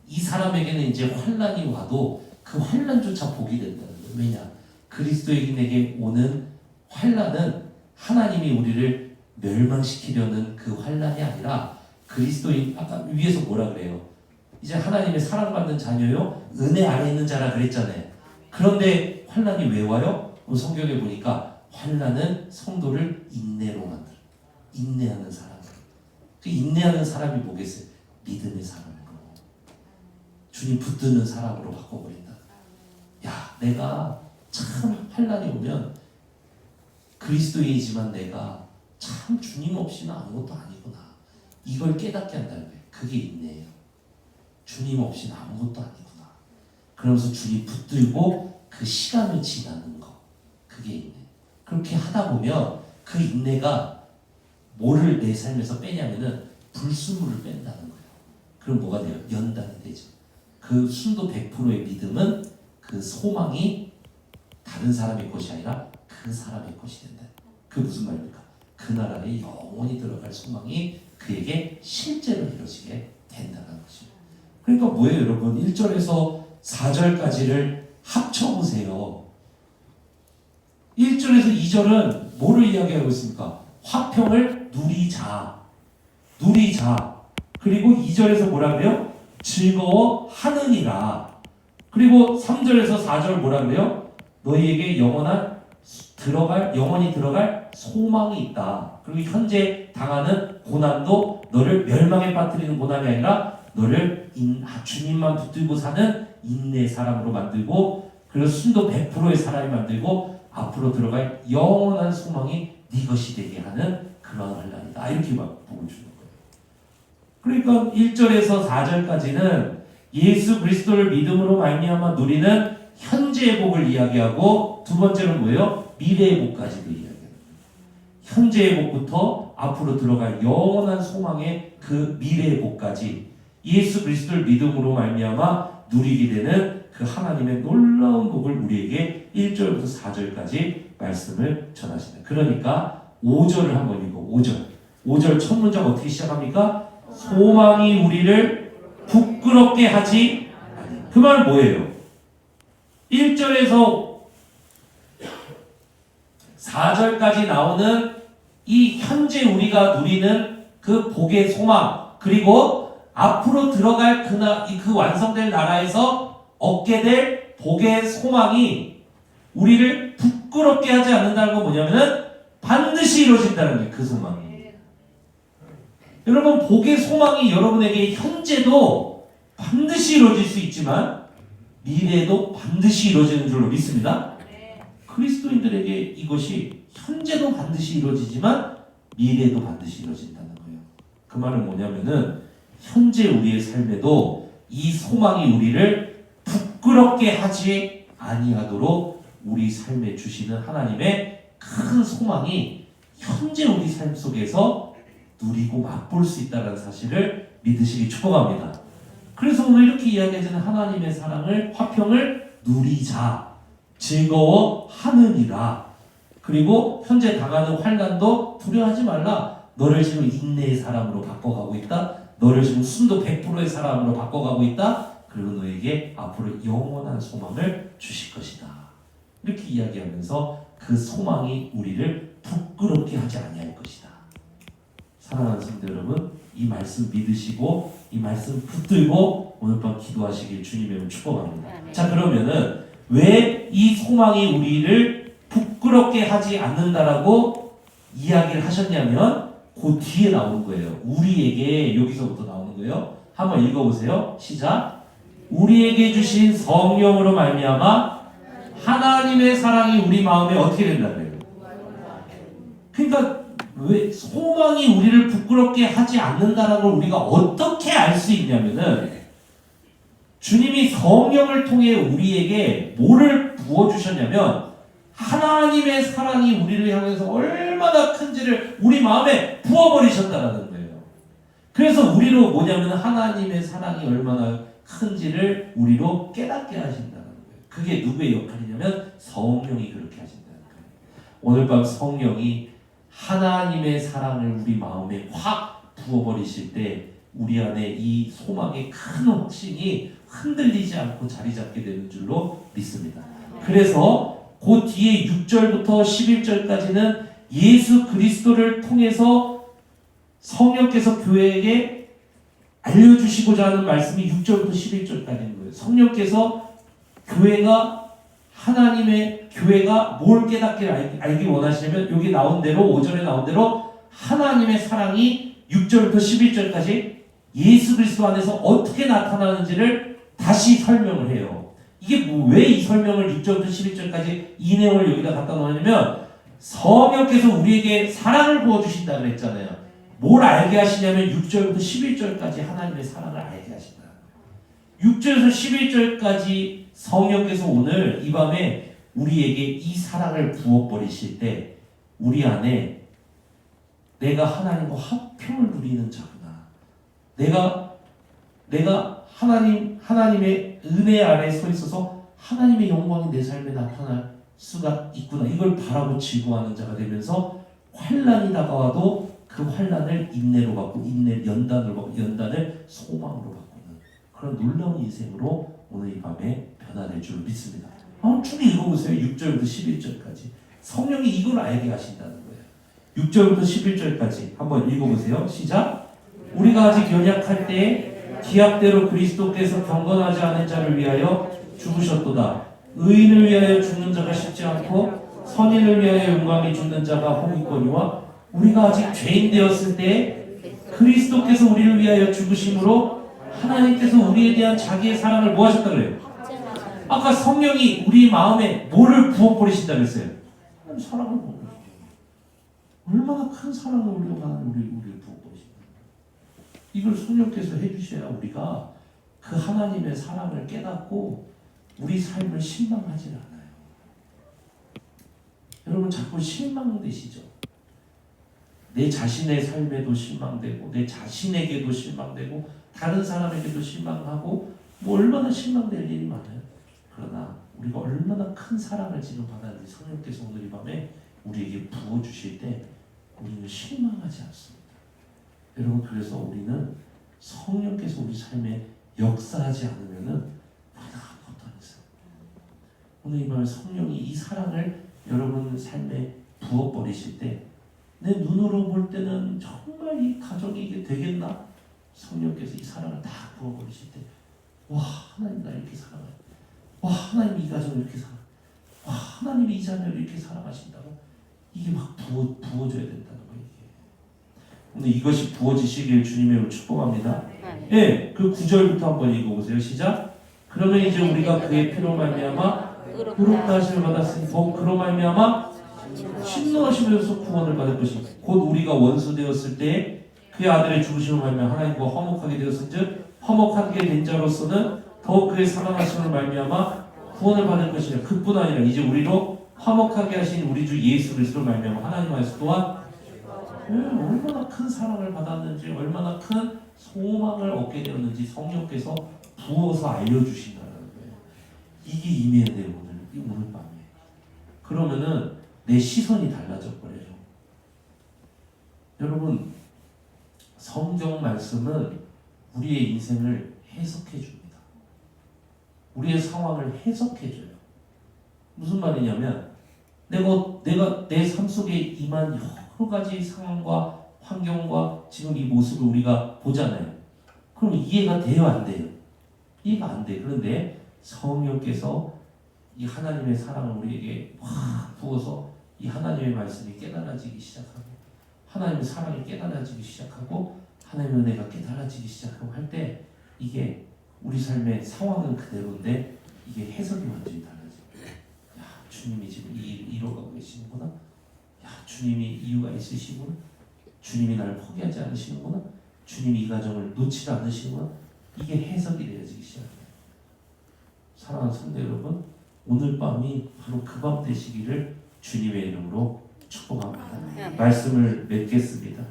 이 사람에게는 이제 환란이 와도 그 환란조차 복이 된다는 거예요. 왜냐? 그리스도인에게 오는 환란은 하나님이 우리를 멸망시키려는 그 환란이 아니라 그리스도인, 아까 위에서 뭐라 그래요? 이제 하나님의 사랑받는 자녀요, 은혜 아래 있는 자라 그랬잖아요. 그런데 환란이 왜 와요? 성경에 보니까 환란은 성도를 인내로 만들어. 인내하는 사람. 그 인내하는 사람이 뭐겠어요? 믿음의 사람으로, 주님 붙드는 사람으로 바꿔버린다. 야, 내가 참 환란이 오면 그리스도인이지만 내가 참 주님 없이는 아무것도 아니구나. 이걸 깨닫게 한다는 거예요. 그게 인내예요. 주님 없이는 아무것도 아니구나. 그러면서 주님 붙들고 그 시간을 지나는 거. 그게 인내. 그렇게 하다 보면 그 인내가 뭐를 내 삶에서 빼냐면은 불순물을 뺀다는 거예요. 그럼 뭐가 돼요? 연단이 되죠. 그 순도 100%의 믿음은 그 소망이 다른 사람의 것이 아니라 그 사람의 것이 된다. 그 무슨 말입니까? 그 나라에 영원히 들어갈 소망이 그에게 실제로 이루어지게 된다는 것입니다. 그러니까 뭐예요, 여러분? 1절에서 4절까지를 합쳐보세요. 1절에서 2절은 뭐를 이야기하고 있습니까? 화평을 누리자. 그리고 2절에서 뭐라 그래요? 즐거워하느니라. 그리고 3절에서 4절 뭐라 그래요? 너희에게 영원히 들어갈 소망이 있다. 그리고 현재 당하는 고난도 너를 멸망에 빠뜨리는 고난이 아니라 너를 주님만 붙들고 사는 인내의 사람으로 만들고, 그리고 순도 100%의 사람이 만들고 앞으로 들어갈 영원한 소망이 네 것이 되게 하는 그러한 환란이다. 이렇게 막 복을 주는 거예요. 그러니까 1절에서 4절까지는 예수 그리스도를 믿음으로 말미암아 누리는 현재의 복을 이야기하고, 두 번째는 뭐예요? 미래의 복까지도 이야기합니다. 현재의 복부터 앞으로 들어갈 영원한 소망의 그 미래의 복까지 예수 그리스도를 믿음으로 말미암아 누리게 되는 그 하나님의 놀라운 복을 우리에게 1절부터 4절까지 말씀을 전하십니다. 그러니까 5절을 한번 읽어. 5절 첫 문장 어떻게 시작합니까? 소망이 우리를 부끄럽게 하지 아니. 그 말은 뭐예요? 1절에서 4절까지 나오는 이 현재 우리가 누리는 그 복의 소망, 그리고 앞으로 들어갈 그 완성될 나라에서 얻게 될 복의 소망이 우리를 부끄럽게 하지 않는다는 건 뭐냐면은 반드시 이루어진다는 거예요. 그 소망이. 여러분, 복의 소망이 여러분에게 현재도 반드시 이루어질 수 있지만 미래에도 반드시 이루어지는 줄로 믿습니다. 그리스도인들에게 이것이 현재도 반드시 이루어지지만 미래에도 반드시 이루어진다는 거예요. 그 말은 뭐냐면은 현재 우리의 삶에도 이 소망이 우리를 부끄럽게 하지 아니하도록 우리 삶에 주시는 하나님의 큰 소망이 현재 우리 삶 속에서 누리고 맛볼 수 있다는 사실을 믿으시기 축복합니다. 그래서 오늘 이렇게 이야기하는 하나님의 사랑을, 화평을 누리자, 즐거워하느니라. 그리고 현재 당하는 환난도 두려워하지 말라. 너를 지금 인내의 사람으로 바꿔가고 있다. 너를 지금 순도 100%의 사람으로 바꿔가고 있다. 그리고 너에게 앞으로 영원한 소망을 주실 것이다. 이렇게 이야기하면서 그 소망이 우리를 부끄럽게 하지 아니할 것이다. 사랑하는 성도 여러분, 이 말씀 믿으시고 이 말씀 붙들고 오늘 밤 기도하시길 주님의 축복합니다. 자, 그러면은 왜 이 소망이 우리를 부끄럽게 하지 않는다라고 이야기를 하셨냐면 그 뒤에 나오는 거예요. 우리에게, 여기서부터 나오는 거예요. 한번 읽어보세요. 시작. 우리에게 주신 성령으로 말미암아 하나님의 사랑이 우리 마음에 어떻게 된다고요? 그러니까 왜 소망이 우리를 부끄럽게 하지 않는다는 걸 우리가 어떻게 알 수 있냐면은 주님이 성령을 통해 우리에게 뭐를 부어주셨냐면 하나님의 사랑이 우리를 향해서 얼마나 큰지를 우리 마음에 부어버리셨다는 거예요. 그래서 우리로 뭐냐면 하나님의 사랑이 얼마나 큰지를 우리로 깨닫게 하신다는 거예요. 그게 누구의 역할이냐면 성령이 그렇게 하신다는 거예요. 오늘 밤 성령이 하나님의 사랑을 우리 마음에 확 부어버리실 때 우리 안에 이 소망의 큰 확신이 흔들리지 않고 자리 잡게 되는 줄로 믿습니다. 그래서 그 뒤에 6절부터 11절까지는 예수 그리스도를 통해서 성령께서 교회에게 알려주시고자 하는 말씀이 6절부터 11절까지인 거예요. 성령께서 하나님의 교회가 뭘 깨닫게 알기 원하시냐면 여기 나온 대로 5절에 나온 대로 하나님의 사랑이 6절부터 11절까지 예수 그리스도 안에서 어떻게 나타나는지를 다시 설명을 해요. 이게 왜 이 설명을 6절부터 11절까지 이 내용을 여기다 갖다 놓으냐면 성령께서 우리에게 사랑을 부어주신다 그랬잖아요. 뭘 알게 하시냐면 6절부터 11절까지 하나님의 사랑을 알게 하신다. 6절에서 11절까지 성령께서 오늘 이 밤에 우리에게 이 사랑을 부어버리실 때 우리 안에 내가 하나님과 화평을 누리는 자구나. 내가 하나님의 은혜 아래 서 있어서 하나님의 영광이 내 삶에 나타날 수가 있구나. 이걸 바라고 즐거워하는 자가 되면서 환난이 다가와도 그 환난을 인내로 받고 연단을 받고 연단을 소망으로 바꾸는 그런 놀라운 인생으로 오늘 이 밤에 변화될 줄 믿습니다. 쭉 읽어보세요. 6절부터 11절까지 성령이 이걸 알게 하신다는 거예요. 6절부터 11절까지 한번 읽어보세요. 시작. 우리가 아직 연약할 때에 기약대로 그리스도께서 경건하지 않은 자를 위하여 죽으셨도다. 의인을 위하여 죽는 자가 쉽지 않고 선인을 위하여 용감히 죽는 자가 혹있거니와 우리가 아직 죄인 되었을 때 그리스도께서 우리를 위하여 죽으심으로 하나님께서 우리에 대한 자기의 사랑을 뭐 하셨다 그래요? 아까 성령이 우리 마음에 뭐를 부어버리신다 그랬어요? 사랑을 부어버리신다. 얼마나 큰 사랑을 우리가 하는 우리를 부어버리신다. 이걸 성령께서 해주셔야 우리가 그 하나님의 사랑을 깨닫고 우리 삶을 실망하지 않아요. 여러분 자꾸 실망되시죠? 내 자신의 삶에도 실망되고 내 자신에게도 실망되고 다른 사람에게도 실망하고 뭐 얼마나 실망될 일이 많아요. 그러나 우리가 얼마나 큰 사랑을 지금 받았는지 성령께서 오늘 이 밤에 우리에게 부어주실 때 우리는 실망하지 않습니다. 여러분 그래서 우리는 성령께서 우리 삶에 역사하지 않으면은 우리는 아무것도 안 했어요. 오늘 이 밤에 성령이 이 사랑을 여러분 삶에 부어버리실 때 내 눈으로 볼 때는 정말 이 가정이 이게 되겠나? 성령께서 이 사랑을 다 부어버리실 때 와 하나님 나 이렇게 사랑해. 와 하나님 이 가정을 이렇게 사랑해. 와 하나님이 이 자녀를 이렇게 사랑하신다고 이게 막 부어줘야 된다는 거예요. 오늘 이것이 부어지시길 주님의 축복합니다. 예, 그 9절부터 한번 읽어보세요. 시작. 그러면 이제 우리가 그의 피로 말미암아 의롭다 하심을 받았으니 더욱 그로 말미암아 신노하시면서 구원을 받을 것입니다. 곧 우리가 원수 되었을 때 그의 아들의 죽으심을 말미암아 하나님과 화목하게 되었은즉 화목하게 된 자로서는 더욱 그의 사랑하심을 말미암아 구원을 받을 것이라. 그뿐 아니라 이제 우리로 화목하게 하신 우리 주 예수 그리스도를 말미암아 하나님 안에서 또한 얼마나 큰 사랑을 받았는지 얼마나 큰 소망을 얻게 되었는지 성령께서 부어서 알려주신다는 거예요. 이게 임해야 돼요. 오늘 밤에. 그러면은 내 시선이 달라져 버려요. 여러분, 성경 말씀은 우리의 인생을 해석해 줍니다. 우리의 상황을 해석해 줘요. 무슨 말이냐면 내가 내 삶 속에 임한 여러 가지 상황과 환경과 지금 이 모습을 우리가 보잖아요. 그럼 이해가 돼요, 안 돼요? 이해가 안 돼. 그런데 성령께서 이 하나님의 사랑을 우리에게 확 부어서 이 하나님의 말씀이 깨달아지기 시작하고 하나님의 사랑이 깨달아지기 시작하고 하나님의 은혜가 깨달아지기 시작하고 할 때 이게 우리 삶의 상황은 그대로인데 이게 해석이 완전히 달라져요. 야, 주님이 지금 이뤄가고 계시는구나. 야, 주님이 이유가 있으시구나. 주님이 나를 포기하지 않으시는구나. 주님이 이 가정을 놓치지 않으시는구나. 이게 해석이 되어지기 시작해요. 사랑하는 성도 여러분, 오늘 밤이 바로 그 밤 되시기를 주님의 이름으로 축복합니다. 말씀을 맺겠습니다.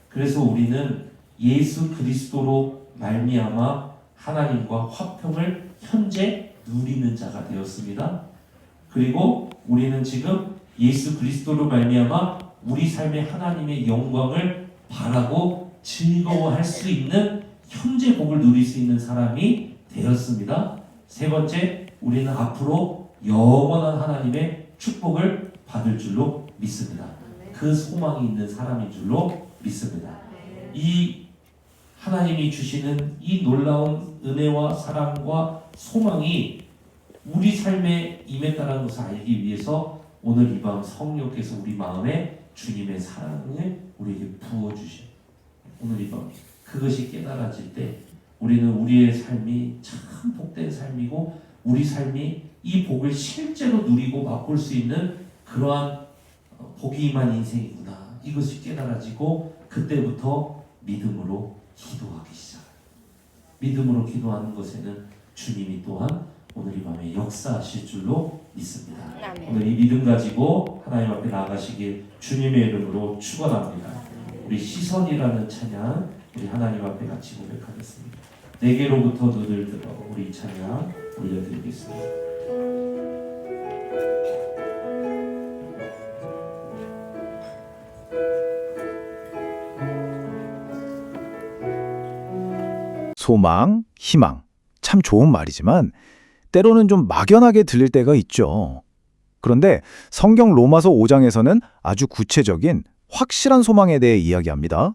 그래서 우리는 예수 그리스도로 말미암아 하나님과 화평을 현재 누리는 자가 되었습니다. 그리고 우리는 지금 예수 그리스도로 말미암아 우리 삶의 하나님의 영광을 바라고 즐거워할 수 있는 현재 복을 누릴 수 있는 사람이 되었습니다. 세 번째, 우리는 앞으로 영원한 하나님의 축복을 받을 줄로 믿습니다. 그 소망이 있는 사람인 줄로 믿습니다. 이 하나님이 주시는 이 놀라운 은혜와 사랑과 소망이 우리 삶에 임했다는 것을 알기 위해서 오늘 이 밤 성령께서 우리 마음에 주님의 사랑을 우리에게 부어주셔요. 오늘 이 밤 그것이 깨달아질 때 우리는 우리의 삶이 참 복된 삶이고 우리 삶이 이 복을 실제로 누리고 맛볼 수 있는 그러한 복이 임한 인생이구나. 이것이 깨달아지고 그때부터 믿음으로 기도하기 시작해요. 믿음으로 기도하는 것에는 주님이 또한 오늘 이 밤에 역사하실 줄로 믿습니다. 오늘 이 믿음 가지고 하나님 앞에 나아가시길 주님의 이름으로 축원합니다. 우리 시선이라는 찬양 우리 하나님 앞에 같이 고백하겠습니다. 내게로부터 눈을 들어 우리 찬양 올려드리겠습니다. 소망, 희망, 참 좋은 말이지만 때로는 좀 막연하게 들릴 때가 있죠. 그런데 성경 로마서 5장에서는 아주 구체적인 확실한 소망에 대해 이야기합니다.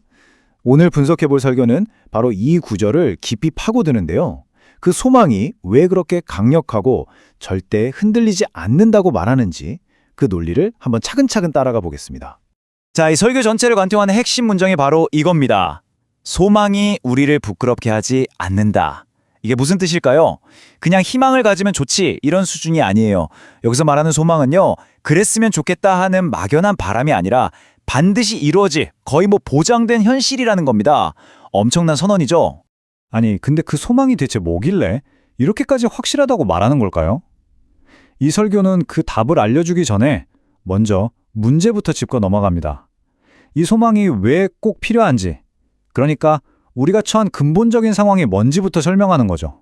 오늘 분석해 볼 설교는 바로 이 구절을 깊이 파고드는데요. 그 소망이 왜 그렇게 강력하고 절대 흔들리지 않는다고 말하는지 그 논리를 한번 차근차근 따라가 보겠습니다. 자, 이 설교 전체를 관통하는 핵심 문장이 바로 이겁니다. 소망이 우리를 부끄럽게 하지 않는다. 이게 무슨 뜻일까요? 그냥 희망을 가지면 좋지 이런 수준이 아니에요. 여기서 말하는 소망은요, 그랬으면 좋겠다 하는 막연한 바람이 아니라 반드시 이루어질 거의 보장된 현실이라는 겁니다. 엄청난 선언이죠. 아니, 근데 그 소망이 대체 뭐길래 이렇게까지 확실하다고 말하는 걸까요? 이 설교는 그 답을 알려주기 전에 먼저 문제부터 짚고 넘어갑니다. 이 소망이 왜 꼭 필요한지, 그러니까 우리가 처한 근본적인 상황이 뭔지부터 설명하는 거죠.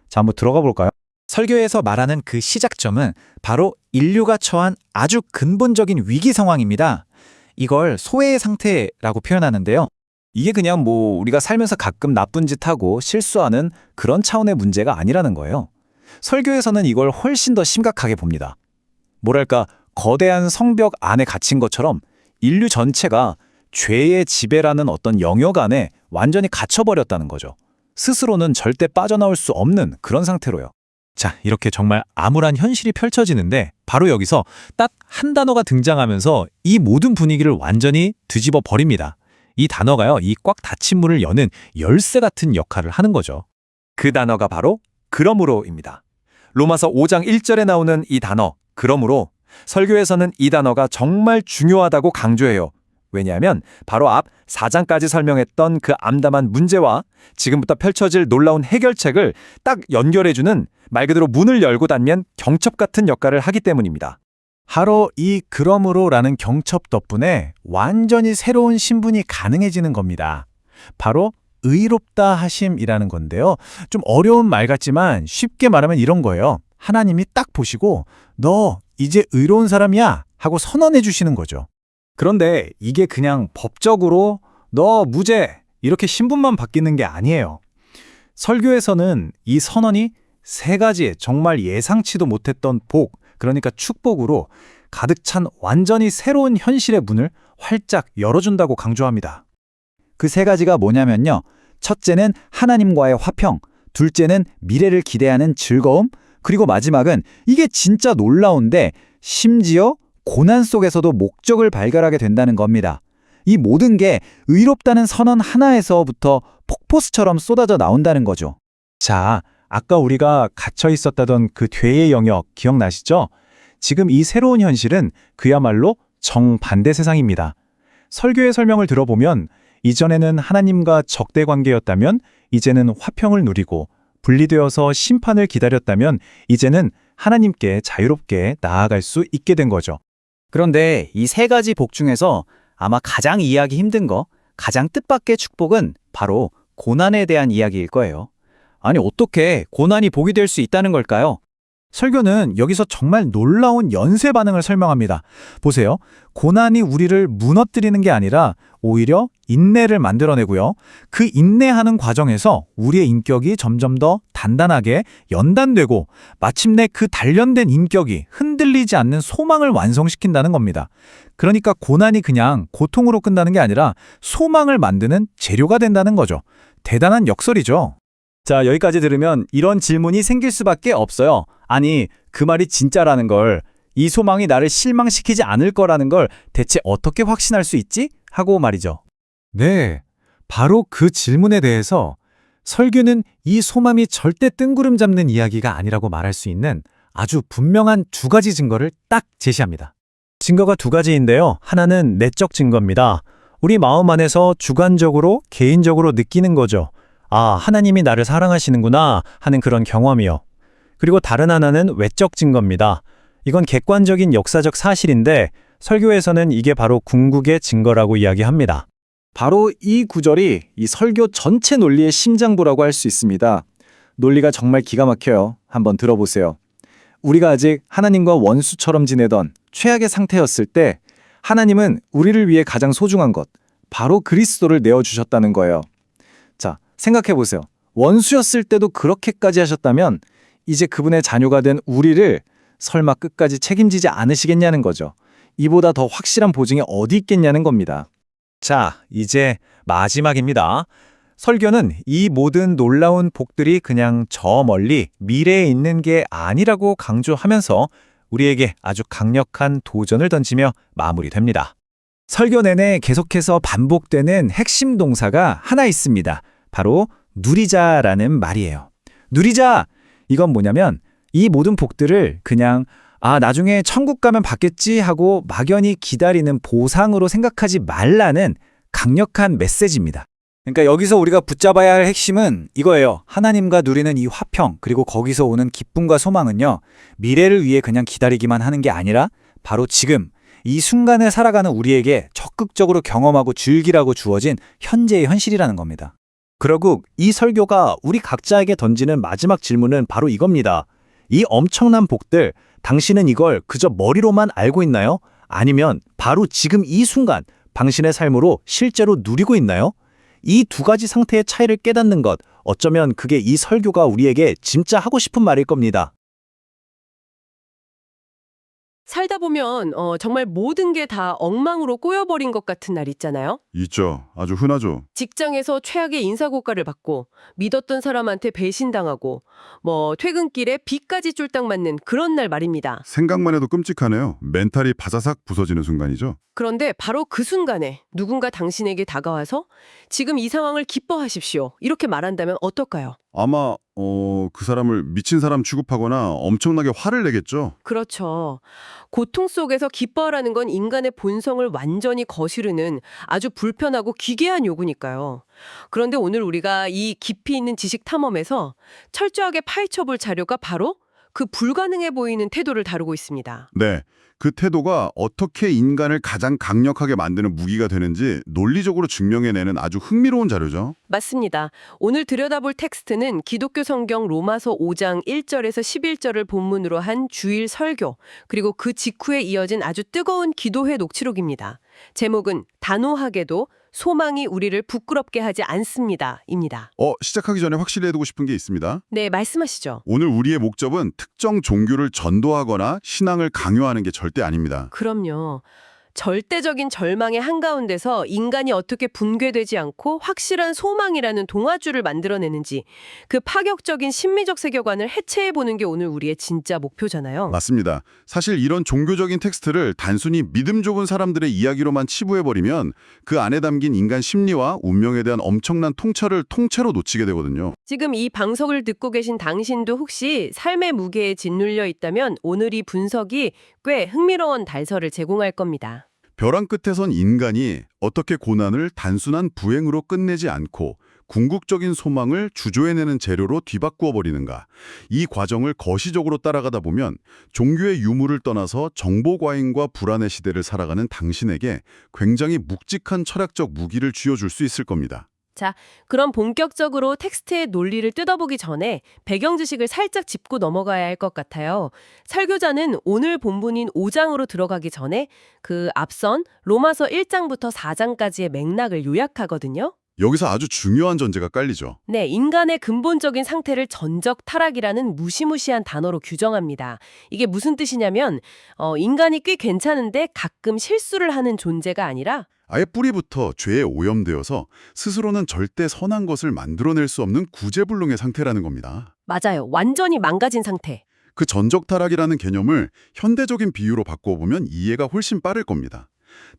자, 한번 들어가 볼까요? 설교에서 말하는 그 시작점은 바로 인류가 처한 아주 근본적인 위기 상황입니다. 이걸 소외의 상태라고 표현하는데요. 이게 그냥 우리가 살면서 가끔 나쁜 짓 하고 실수하는 그런 차원의 문제가 아니라는 거예요. 설교에서는 이걸 훨씬 더 심각하게 봅니다. 뭐랄까, 거대한 성벽 안에 갇힌 것처럼 인류 전체가 죄의 지배라는 어떤 영역 안에 완전히 갇혀버렸다는 거죠. 스스로는 절대 빠져나올 수 없는 그런 상태로요. 자, 이렇게 정말 암울한 현실이 펼쳐지는데 바로 여기서 딱 한 단어가 등장하면서 이 모든 분위기를 완전히 뒤집어 버립니다. 이 단어가요, 이 꽉 닫힌 문을 여는 열쇠 같은 역할을 하는 거죠. 그 단어가 바로 그러므로입니다. 로마서 5장 1절에 나오는 이 단어, 그러므로, 설교에서는 이 단어가 정말 중요하다고 강조해요. 왜냐하면 바로 앞 4장까지 설명했던 그 암담한 문제와 지금부터 펼쳐질 놀라운 해결책을 딱 연결해주는 말 그대로 문을 열고 닫면 경첩 같은 역할을 하기 때문입니다. 바로 이 그러므로라는 경첩 덕분에 완전히 새로운 신분이 가능해지는 겁니다. 바로 의롭다 하심이라는 건데요. 좀 어려운 말 같지만 쉽게 말하면 이런 거예요. 하나님이 딱 보시고 너 이제 의로운 사람이야 하고 선언해 주시는 거죠. 그런데 이게 그냥 법적으로 너 무죄 이렇게 신분만 바뀌는 게 아니에요. 설교에서는 이 선언이 세 가지 정말 예상치도 못했던 복, 그러니까 축복으로 가득 찬 완전히 새로운 현실의 문을 활짝 열어준다고 강조합니다. 그 세 가지가 뭐냐면요. 첫째는 하나님과의 화평, 둘째는 미래를 기대하는 즐거움, 그리고 마지막은 이게 진짜 놀라운데 심지어 고난 속에서도 목적을 발견하게 된다는 겁니다. 이 모든 게 의롭다는 선언 하나에서부터 폭포수처럼 쏟아져 나온다는 거죠. 자, 아까 우리가 갇혀 있었다던 그 죄의 영역 기억나시죠? 지금 이 새로운 현실은 그야말로 정반대 세상입니다. 설교의 설명을 들어보면 이전에는 하나님과 적대 관계였다면 이제는 화평을 누리고 분리되어서 심판을 기다렸다면 이제는 하나님께 자유롭게 나아갈 수 있게 된 거죠. 그런데 이 세 가지 복 중에서 아마 가장 이해하기 힘든 거, 가장 뜻밖의 축복은 바로 고난에 대한 이야기일 거예요. 아니, 어떻게 고난이 복이 될 수 있다는 걸까요? 설교는 여기서 정말 놀라운 연쇄 반응을 설명합니다. 보세요. 고난이 우리를 무너뜨리는 게 아니라 오히려 인내를 만들어내고요. 그 인내하는 과정에서 우리의 인격이 점점 더 단단하게 연단되고 마침내 그 단련된 인격이 흔들리지 않는 소망을 완성시킨다는 겁니다. 그러니까 고난이 그냥 고통으로 끝나는 게 아니라 소망을 만드는 재료가 된다는 거죠. 대단한 역설이죠. 자, 여기까지 들으면 이런 질문이 생길 수밖에 없어요. 아니, 그 말이 진짜라는 걸, 이 소망이 나를 실망시키지 않을 거라는 걸 대체 어떻게 확신할 수 있지? 하고 말이죠. 네, 바로 그 질문에 대해서 설교는 이 소망이 절대 뜬구름 잡는 이야기가 아니라고 말할 수 있는 아주 분명한 두 가지 증거를 딱 제시합니다. 증거가 두 가지인데요. 하나는 내적 증거입니다. 우리 마음 안에서 주관적으로, 개인적으로 느끼는 거죠. 아, 하나님이 나를 사랑하시는구나 하는 그런 경험이요. 그리고 다른 하나는 외적 증거입니다. 이건 객관적인 역사적 사실인데 설교에서는 이게 바로 궁극의 증거라고 이야기합니다. 바로 이 구절이 이 설교 전체 논리의 심장부라고 할 수 있습니다. 논리가 정말 기가 막혀요. 한번 들어보세요. 우리가 아직 하나님과 원수처럼 지내던 최악의 상태였을 때 하나님은 우리를 위해 가장 소중한 것, 바로 그리스도를 내어주셨다는 거예요. 자, 생각해보세요. 원수였을 때도 그렇게까지 하셨다면 이제 그분의 자녀가 된 우리를 설마 끝까지 책임지지 않으시겠냐는 거죠. 이보다 더 확실한 보증이 어디 있겠냐는 겁니다. 자, 이제 마지막입니다. 설교는 이 모든 놀라운 복들이 그냥 저 멀리 미래에 있는 게 아니라고 강조하면서 우리에게 아주 강력한 도전을 던지며 마무리됩니다. 설교 내내 계속해서 반복되는 핵심 동사가 하나 있습니다. 바로 누리자라는 말이에요. 누리자! 이건 뭐냐면 이 모든 복들을 그냥 나중에 천국 가면 받겠지 하고 막연히 기다리는 보상으로 생각하지 말라는 강력한 메시지입니다. 그러니까 여기서 우리가 붙잡아야 할 핵심은 이거예요. 하나님과 누리는 이 화평, 그리고 거기서 오는 기쁨과 소망은요, 미래를 위해 그냥 기다리기만 하는 게 아니라 바로 지금 이 순간을 살아가는 우리에게 적극적으로 경험하고 즐기라고 주어진 현재의 현실이라는 겁니다. 결국 이 설교가 우리 각자에게 던지는 마지막 질문은 바로 이겁니다. 이 엄청난 복들, 당신은 이걸 그저 머리로만 알고 있나요? 아니면 바로 지금 이 순간 당신의 삶으로 실제로 누리고 있나요? 이 두 가지 상태의 차이를 깨닫는 것, 어쩌면 그게 이 설교가 우리에게 진짜 하고 싶은 말일 겁니다. 살다 보면 정말 모든 게 다 엉망으로 꼬여버린 것 같은 날 있잖아요. 있죠. 아주 흔하죠. 직장에서 최악의 인사고과를 받고 믿었던 사람한테 배신당하고 퇴근길에 비까지 쫄딱 맞는 그런 날 말입니다. 생각만 해도 끔찍하네요. 멘탈이 바사삭 부서지는 순간이죠. 그런데 바로 그 순간에 누군가 당신에게 다가와서 지금 이 상황을 기뻐하십시오. 이렇게 말한다면 어떨까요? 아마 그 사람을 미친 사람 취급하거나 엄청나게 화를 내겠죠. 그렇죠. 고통 속에서 기뻐하라는 건 인간의 본성을 완전히 거스르는 아주 불편하고 기괴한 요구니까요. 그런데 오늘 우리가 이 깊이 있는 지식 탐험에서 철저하게 파헤쳐볼 자료가 바로 그 불가능해 보이는 태도를 다루고 있습니다. 네, 그 태도가 어떻게 인간을 가장 강력하게 만드는 무기가 되는지 논리적으로 증명해내는 아주 흥미로운 자료죠. 맞습니다. 오늘 들여다볼 텍스트는 기독교 성경 로마서 5장 1절에서 11절을 본문으로 한 주일 설교, 그리고 그 직후에 이어진 아주 뜨거운 기도회 녹취록입니다. 제목은 단호하게도 소망이 우리를 부끄럽게 하지 않습니다.입니다. 시작하기 전에 확실히 해두고 싶은 게 있습니다. 네, 말씀하시죠. 오늘 우리의 목적은 특정 종교를 전도하거나 신앙을 강요하는 게 절대 아닙니다. 그럼요. 절대적인 절망의 한가운데서 인간이 어떻게 붕괴되지 않고 확실한 소망이라는 동화줄을 만들어내는지 그 파격적인 심리적 세계관을 해체해보는 게 오늘 우리의 진짜 목표잖아요. 맞습니다. 사실 이런 종교적인 텍스트를 단순히 믿음 좋은 사람들의 이야기로만 치부해버리면 그 안에 담긴 인간 심리와 운명에 대한 엄청난 통찰을 통째로 놓치게 되거든요. 지금 이 방송을 듣고 계신 당신도 혹시 삶의 무게에 짓눌려 있다면 오늘 이 분석이 꽤 흥미로운 달서를 제공할 겁니다. 벼랑 끝에선 인간이 어떻게 고난을 단순한 부행으로 끝내지 않고 궁극적인 소망을 주조해내는 재료로 뒤바꾸어 버리는가. 이 과정을 거시적으로 따라가다 보면 종교의 유무를 떠나서 정보 과잉과 불안의 시대를 살아가는 당신에게 굉장히 묵직한 철학적 무기를 쥐어줄 수 있을 겁니다. 자, 그럼 본격적으로 텍스트의 논리를 뜯어보기 전에 배경 지식을 살짝 짚고 넘어가야 할 것 같아요. 설교자는 오늘 본문인 5장으로 들어가기 전에 그 앞선 로마서 1장부터 4장까지의 맥락을 요약하거든요. 여기서 아주 중요한 전제가 깔리죠. 네, 인간의 근본적인 상태를 전적 타락이라는 무시무시한 단어로 규정합니다. 이게 무슨 뜻이냐면 인간이 꽤 괜찮은데 가끔 실수를 하는 존재가 아니라 아예 뿌리부터 죄에 오염되어서 스스로는 절대 선한 것을 만들어낼 수 없는 구제불능의 상태라는 겁니다. 맞아요. 완전히 망가진 상태. 그 전적 타락이라는 개념을 현대적인 비유로 바꿔보면 이해가 훨씬 빠를 겁니다.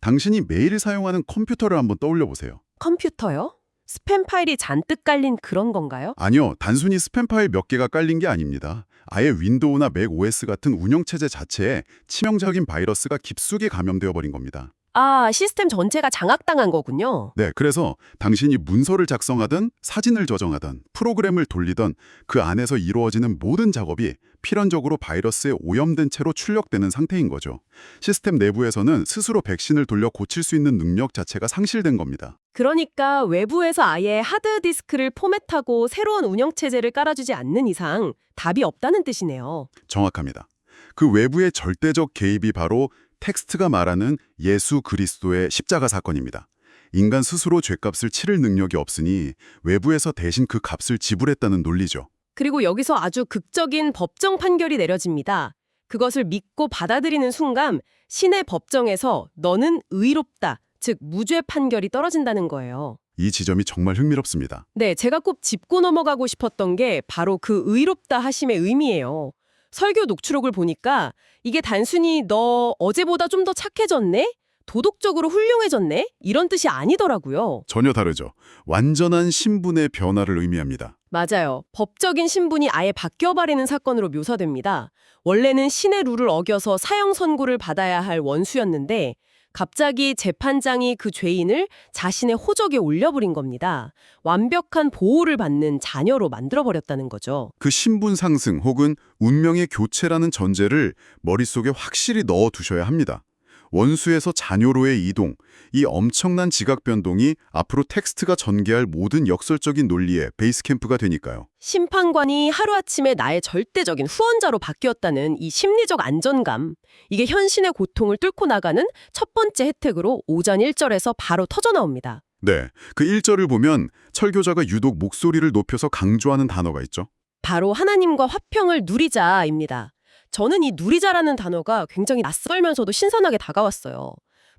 당신이 매일 사용하는 컴퓨터를 한번 떠올려 보세요. 컴퓨터요? 스팸 파일이 잔뜩 깔린 그런 건가요? 아니요, 단순히 스팸 파일 몇 개가 깔린 게 아닙니다. 아예 윈도우나 맥 OS 같은 운영체제 자체에 치명적인 바이러스가 깊숙이 감염되어 버린 겁니다. 아, 시스템 전체가 장악당한 거군요. 네, 그래서 당신이 문서를 작성하든 사진을 저장하든 프로그램을 돌리든 그 안에서 이루어지는 모든 작업이 필연적으로 바이러스에 오염된 채로 출력되는 상태인 거죠. 시스템 내부에서는 스스로 백신을 돌려 고칠 수 있는 능력 자체가 상실된 겁니다. 그러니까 외부에서 아예 하드디스크를 포맷하고 새로운 운영체제를 깔아주지 않는 이상 답이 없다는 뜻이네요. 정확합니다. 그 외부의 절대적 개입이 바로 텍스트가 말하는 예수 그리스도의 십자가 사건입니다. 인간 스스로 죗값을 치를 능력이 없으니 외부에서 대신 그 값을 지불했다는 논리죠. 그리고 여기서 아주 극적인 법정 판결이 내려집니다. 그것을 믿고 받아들이는 순간 신의 법정에서 너는 의롭다, 즉 무죄 판결이 떨어진다는 거예요. 이 지점이 정말 흥미롭습니다. 네, 제가 꼭 짚고 넘어가고 싶었던 게 바로 그 의롭다 하심의 의미예요. 설교 녹취록을 보니까 이게 단순히 너 어제보다 좀 더 착해졌네? 도덕적으로 훌륭해졌네? 이런 뜻이 아니더라고요. 전혀 다르죠. 완전한 신분의 변화를 의미합니다. 맞아요. 법적인 신분이 아예 바뀌어버리는 사건으로 묘사됩니다. 원래는 신의 룰을 어겨서 사형 선고를 받아야 할 원수였는데 갑자기 재판장이 그 죄인을 자신의 호적에 올려버린 겁니다. 완벽한 보호를 받는 자녀로 만들어버렸다는 거죠. 그 신분 상승 혹은 운명의 교체라는 전제를 머릿속에 확실히 넣어두셔야 합니다. 원수에서 자녀로의 이동, 이 엄청난 지각 변동이 앞으로 텍스트가 전개할 모든 역설적인 논리의 베이스 캠프가 되니까요. 심판관이 하루아침에 나의 절대적인 후원자로 바뀌었다는 이 심리적 안전감, 이게 현신의 고통을 뚫고 나가는 첫 번째 혜택으로 5장 1절에서 바로 터져나옵니다. 네, 그 1절을 보면 설교자가 유독 목소리를 높여서 강조하는 단어가 있죠. 바로 하나님과 화평을 누리자입니다. 저는 이 누리자라는 단어가 굉장히 낯설면서도 신선하게 다가왔어요.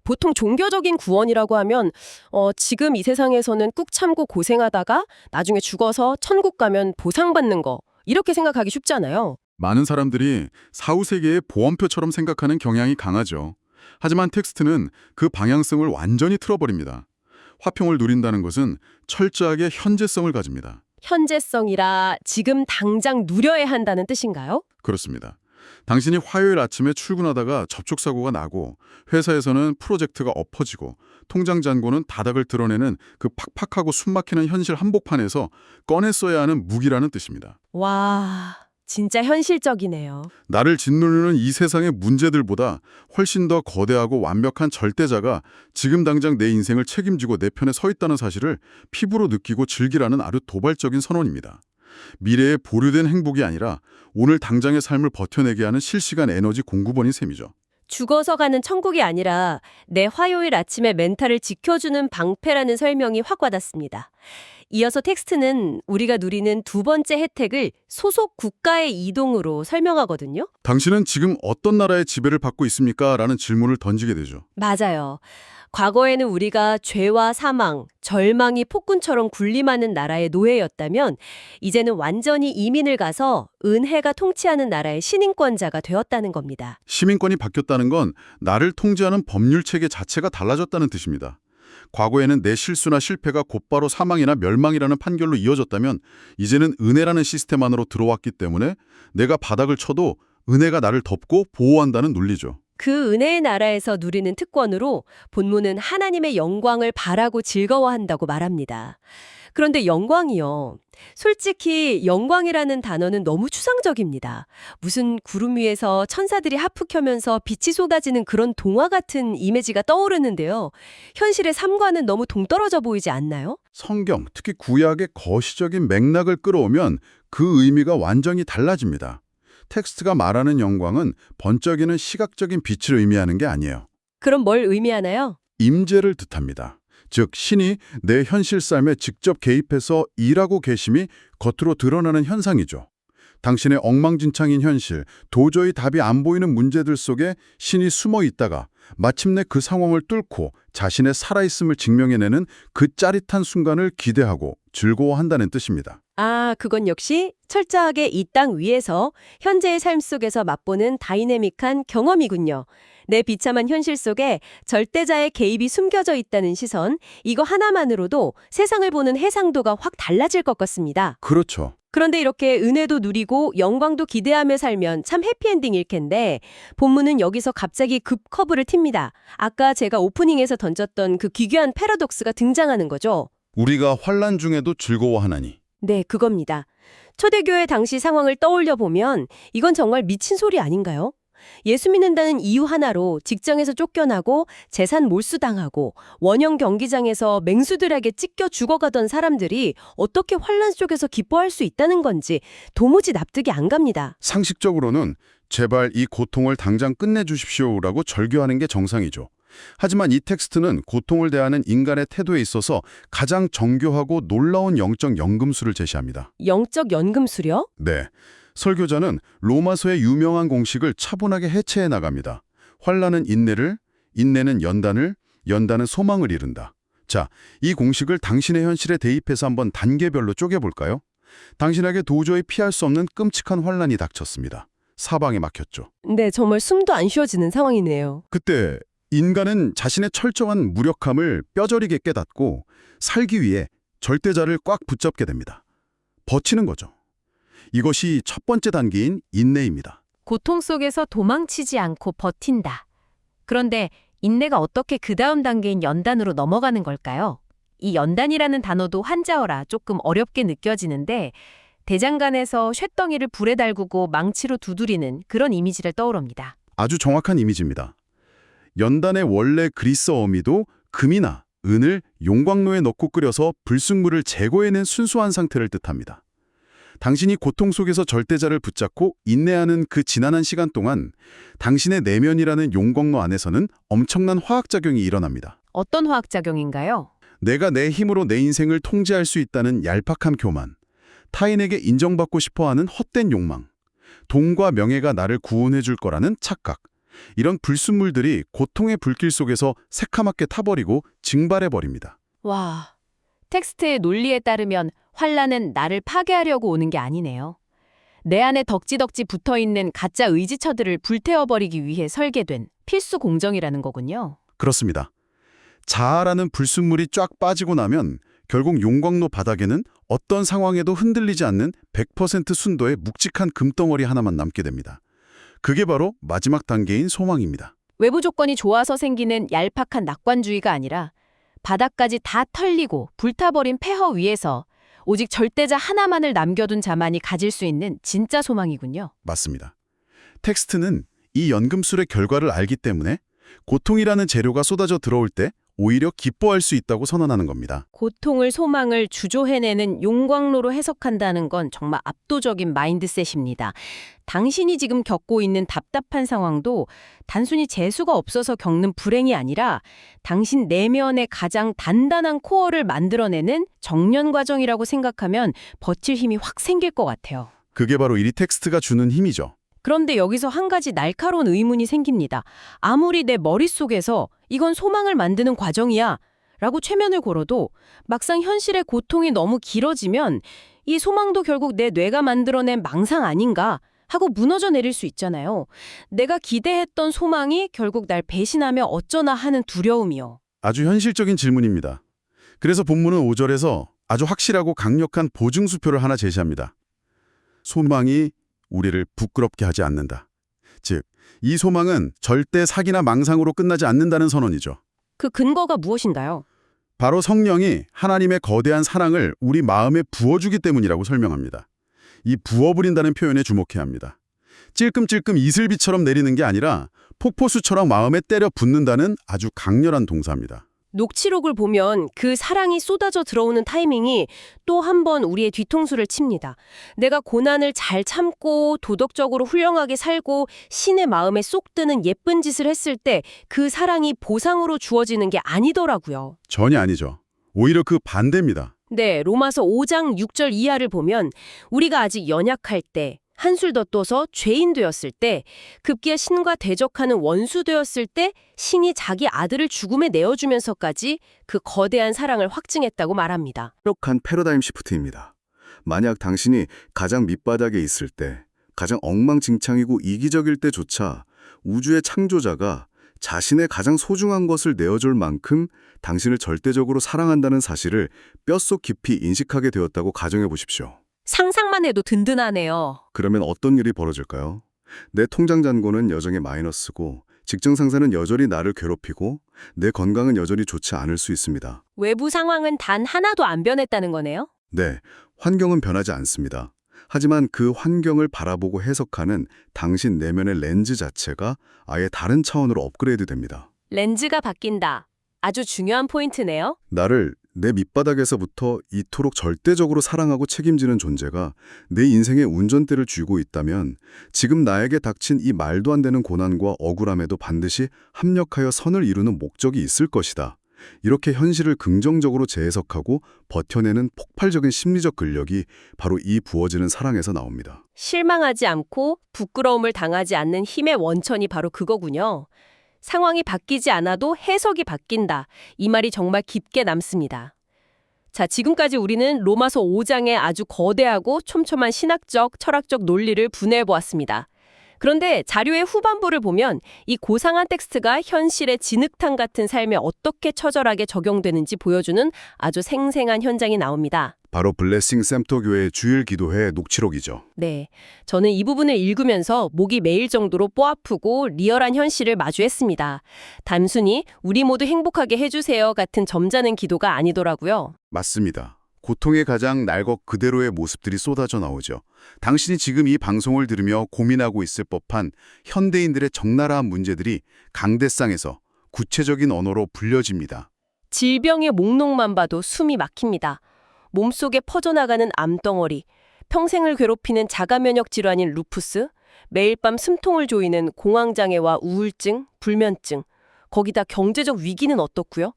보통 종교적인 구원이라고 하면 지금 이 세상에서는 꾹 참고 고생하다가 나중에 죽어서 천국 가면 보상받는 거 이렇게 생각하기 쉽잖아요. 많은 사람들이 사후세계의 보험표처럼 생각하는 경향이 강하죠. 하지만 텍스트는 그 방향성을 완전히 틀어버립니다. 화평을 누린다는 것은 철저하게 현재성을 가집니다. 현재성이라 지금 당장 누려야 한다는 뜻인가요? 그렇습니다. 당신이 화요일 아침에 출근하다가 접촉사고가 나고 회사에서는 프로젝트가 엎어지고 통장 잔고는 다닥을 드러내는 그 팍팍하고 숨막히는 현실 한복판에서 꺼내 써야 하는 무기라는 뜻입니다. 와, 진짜 현실적이네요. 나를 짓누르는 이 세상의 문제들보다 훨씬 더 거대하고 완벽한 절대자가 지금 당장 내 인생을 책임지고 내 편에 서 있다는 사실을 피부로 느끼고 즐기라는 아주 도발적인 선언입니다. 미래에 보류된 행복이 아니라 오늘 당장의 삶을 버텨내게 하는 실시간 에너지 공급원인 셈이죠. 죽어서 가는 천국이 아니라 내 화요일 아침에 멘탈을 지켜주는 방패라는 설명이 확 와닿습니다. 이어서 텍스트는 우리가 누리는 두 번째 혜택을 소속 국가의 이동으로 설명하거든요. 당신은 지금 어떤 나라의 지배를 받고 있습니까? 라는 질문을 던지게 되죠. 맞아요. 과거에는 우리가 죄와 사망, 절망이 폭군처럼 군림하는 나라의 노예였다면 이제는 완전히 이민을 가서 은혜가 통치하는 나라의 신인권자가 되었다는 겁니다. 시민권이 바뀌었다는 건 나를 통제하는 법률 체계 자체가 달라졌다는 뜻입니다. 과거에는 내 실수나 실패가 곧바로 사망이나 멸망이라는 판결로 이어졌다면 이제는 은혜라는 시스템 안으로 들어왔기 때문에 내가 바닥을 쳐도 은혜가 나를 덮고 보호한다는 논리죠. 그 은혜의 나라에서 누리는 특권으로 본문은 하나님의 영광을 바라고 즐거워한다고 말합니다. 그런데 영광이요. 솔직히 영광이라는 단어는 너무 추상적입니다. 무슨 구름 위에서 천사들이 하프 켜면서 빛이 쏟아지는 그런 동화 같은 이미지가 떠오르는데요. 현실의 삶과는 너무 동떨어져 보이지 않나요? 성경, 특히 구약의 거시적인 맥락을 끌어오면 그 의미가 완전히 달라집니다. 텍스트가 말하는 영광은 번쩍이는 시각적인 빛을 의미하는 게 아니에요. 그럼 뭘 의미하나요? 임재를 뜻합니다. 즉 신이 내 현실 삶에 직접 개입해서 일하고 계심이 겉으로 드러나는 현상이죠. 당신의 엉망진창인 현실, 도저히 답이 안 보이는 문제들 속에 신이 숨어 있다가 마침내 그 상황을 뚫고 자신의 살아있음을 증명해내는 그 짜릿한 순간을 기대하고 즐거워한다는 뜻입니다. 아, 그건 역시 철저하게 이 땅 위에서 현재의 삶 속에서 맛보는 다이내믹한 경험이군요. 내 비참한 현실 속에 절대자의 개입이 숨겨져 있다는 시선, 이거 하나만으로도 세상을 보는 해상도가 확 달라질 것 같습니다. 그렇죠. 그런데 이렇게 은혜도 누리고 영광도 기대하며 살면 참 해피엔딩일 텐데 본문은 여기서 갑자기 급 커브를 틉니다. 아까 제가 오프닝에서 던졌던 그 기괴한 패러독스가 등장하는 거죠. 우리가 환난 중에도 즐거워하나니. 네, 그겁니다. 초대교회 당시 상황을 떠올려 보면 이건 정말 미친 소리 아닌가요? 예수 믿는다는 이유 하나로 직장에서 쫓겨나고 재산 몰수당하고 원형 경기장에서 맹수들에게 찢겨 죽어가던 사람들이 어떻게 환난 속에서 기뻐할 수 있다는 건지 도무지 납득이 안 갑니다. 상식적으로는 제발 이 고통을 당장 끝내주십시오라고 절규하는 게 정상이죠. 하지만 이 텍스트는 고통을 대하는 인간의 태도에 있어서 가장 정교하고 놀라운 영적 연금술을 제시합니다. 영적 연금술이요? 네. 설교자는 로마서의 유명한 공식을 차분하게 해체해 나갑니다. 환난은 인내를, 인내는 연단을, 연단은 소망을 이룬다. 자, 이 공식을 당신의 현실에 대입해서 한번 단계별로 쪼개볼까요? 당신에게 도저히 피할 수 없는 끔찍한 환난이 닥쳤습니다. 사방에 막혔죠. 네, 정말 숨도 안 쉬어지는 상황이네요. 그때 인간은 자신의 철저한 무력함을 뼈저리게 깨닫고 살기 위해 절대자를 꽉 붙잡게 됩니다. 버티는 거죠. 이것이 첫 번째 단계인 인내입니다. 고통 속에서 도망치지 않고 버틴다. 그런데 인내가 어떻게 그 다음 단계인 연단으로 넘어가는 걸까요? 이 연단이라는 단어도 한자어라 조금 어렵게 느껴지는데 대장간에서 쇳덩이를 불에 달구고 망치로 두드리는 그런 이미지를 떠오릅니다. 아주 정확한 이미지입니다. 연단의 원래 그리스어 어미도 금이나 은을 용광로에 넣고 끓여서 불순물을 제거해낸 순수한 상태를 뜻합니다. 당신이 고통 속에서 절대자를 붙잡고 인내하는 그 지난한 시간 동안 당신의 내면이라는 용광로 안에서는 엄청난 화학작용이 일어납니다. 어떤 화학작용인가요? 내가 내 힘으로 내 인생을 통제할 수 있다는 얄팍한 교만, 타인에게 인정받고 싶어하는 헛된 욕망, 돈과 명예가 나를 구원해 줄 거라는 착각, 이런 불순물들이 고통의 불길 속에서 새카맣게 타버리고 증발해버립니다. 와, 텍스트의 논리에 따르면 환난은 나를 파괴하려고 오는 게 아니네요. 내 안에 덕지덕지 붙어있는 가짜 의지처들을 불태워버리기 위해 설계된 필수 공정이라는 거군요. 그렇습니다. 자아라는 불순물이 쫙 빠지고 나면 결국 용광로 바닥에는 어떤 상황에도 흔들리지 않는 100% 순도의 묵직한 금덩어리 하나만 남게 됩니다. 그게 바로 마지막 단계인 소망입니다. 외부 조건이 좋아서 생기는 얄팍한 낙관주의가 아니라 바닥까지 다 털리고 불타버린 폐허 위에서 오직 절대자 하나만을 남겨둔 자만이 가질 수 있는 진짜 소망이군요. 맞습니다. 텍스트는 이 연금술의 결과를 알기 때문에 고통이라는 재료가 쏟아져 들어올 때 오히려 기뻐할 수 있다고 선언하는 겁니다. 고통을 소망을 주조해내는 용광로로 해석한다는 건 정말 압도적인 마인드셋입니다. 당신이 지금 겪고 있는 답답한 상황도 단순히 재수가 없어서 겪는 불행이 아니라 당신 내면의 가장 단단한 코어를 만들어내는 정련 과정이라고 생각하면 버틸 힘이 확 생길 것 같아요. 그게 바로 이 텍스트가 주는 힘이죠. 그런데 여기서 한 가지 날카로운 의문이 생깁니다. 아무리 내 머릿속에서 이건 소망을 만드는 과정이야 라고 최면을 걸어도 막상 현실의 고통이 너무 길어지면 이 소망도 결국 내 뇌가 만들어낸 망상 아닌가 하고 무너져 내릴 수 있잖아요. 내가 기대했던 소망이 결국 날 배신하며 어쩌나 하는 두려움이요. 아주 현실적인 질문입니다. 그래서 본문은 5절에서 아주 확실하고 강력한 보증수표를 하나 제시합니다. 소망이 우리를 부끄럽게 하지 않는다. 즉, 이 소망은 절대 사기나 망상으로 끝나지 않는다는 선언이죠. 그 근거가 무엇인가요? 바로 성령이 하나님의 거대한 사랑을 우리 마음에 부어주기 때문이라고 설명합니다. 이 부어부린다는 표현에 주목해야 합니다. 찔끔찔끔 이슬비처럼 내리는 게 아니라 폭포수처럼 마음에 때려 붓는다는 아주 강렬한 동사입니다. 녹취록을 보면 그 사랑이 쏟아져 들어오는 타이밍이 또 한 번 우리의 뒤통수를 칩니다. 내가 고난을 잘 참고 도덕적으로 훌륭하게 살고 신의 마음에 쏙 드는 예쁜 짓을 했을 때 그 사랑이 보상으로 주어지는 게 아니더라고요. 전혀 아니죠. 오히려 그 반대입니다. 네, 로마서 5장 6절 이하를 보면 우리가 아직 연약할 때 한술 더 떠서 죄인 되었을 때 급기야 신과 대적하는 원수 되었을 때 신이 자기 아들을 죽음에 내어주면서까지 그 거대한 사랑을 확증했다고 말합니다. 완벽한 패러다임 시프트입니다. 만약 당신이 가장 밑바닥에 있을 때, 가장 엉망진창이고 이기적일 때조차 우주의 창조자가 자신의 가장 소중한 것을 내어줄 만큼 당신을 절대적으로 사랑한다는 사실을 뼛속 깊이 인식하게 되었다고 가정해 보십시오. 상상만 해도 든든하네요. 그러면 어떤 일이 벌어질까요? 내 통장 잔고는 여전히 마이너스고 직장 상사는 여전히 나를 괴롭히고 내 건강은 여전히 좋지 않을 수 있습니다. 외부 상황은 단 하나도 안 변했다는 거네요? 네, 환경은 변하지 않습니다. 하지만 그 환경을 바라보고 해석하는 당신 내면의 렌즈 자체가 아예 다른 차원으로 업그레이드 됩니다. 렌즈가 바뀐다. 아주 중요한 포인트네요. 나를 내 밑바닥에서부터 이토록 절대적으로 사랑하고 책임지는 존재가 내 인생의 운전대를 쥐고 있다면 지금 나에게 닥친 이 말도 안 되는 고난과 억울함에도 반드시 합력하여 선을 이루는 목적이 있을 것이다. 이렇게 현실을 긍정적으로 재해석하고 버텨내는 폭발적인 심리적 근력이 바로 이 부어지는 사랑에서 나옵니다. 실망하지 않고 부끄러움을 당하지 않는 힘의 원천이 바로 그거군요. 상황이 바뀌지 않아도 해석이 바뀐다. 이 말이 정말 깊게 남습니다. 자, 지금까지 우리는 로마서 5장의 아주 거대하고 촘촘한 신학적, 철학적 논리를 분해해 보았습니다. 그런데 자료의 후반부를 보면 이 고상한 텍스트가 현실의 진흙탕 같은 삶에 어떻게 처절하게 적용되는지 보여주는 아주 생생한 현장이 나옵니다. 바로 블레싱 샘토 교회 주일 기도회 녹취록이죠. 네, 저는 이 부분을 읽으면서 목이 메일 정도로 뼈아프고 리얼한 현실을 마주했습니다. 단순히 우리 모두 행복하게 해주세요 같은 점잖은 기도가 아니더라고요. 맞습니다. 고통의 가장 날것 그대로의 모습들이 쏟아져 나오죠. 당신이 지금 이 방송을 들으며 고민하고 있을 법한 현대인들의 적나라한 문제들이 강대상에서 구체적인 언어로 불려집니다. 질병의 목록만 봐도 숨이 막힙니다. 몸속에 퍼져나가는 암덩어리, 평생을 괴롭히는 자가면역 질환인 루푸스, 매일 밤 숨통을 조이는 공황장애와 우울증, 불면증, 거기다 경제적 위기는 어떻고요?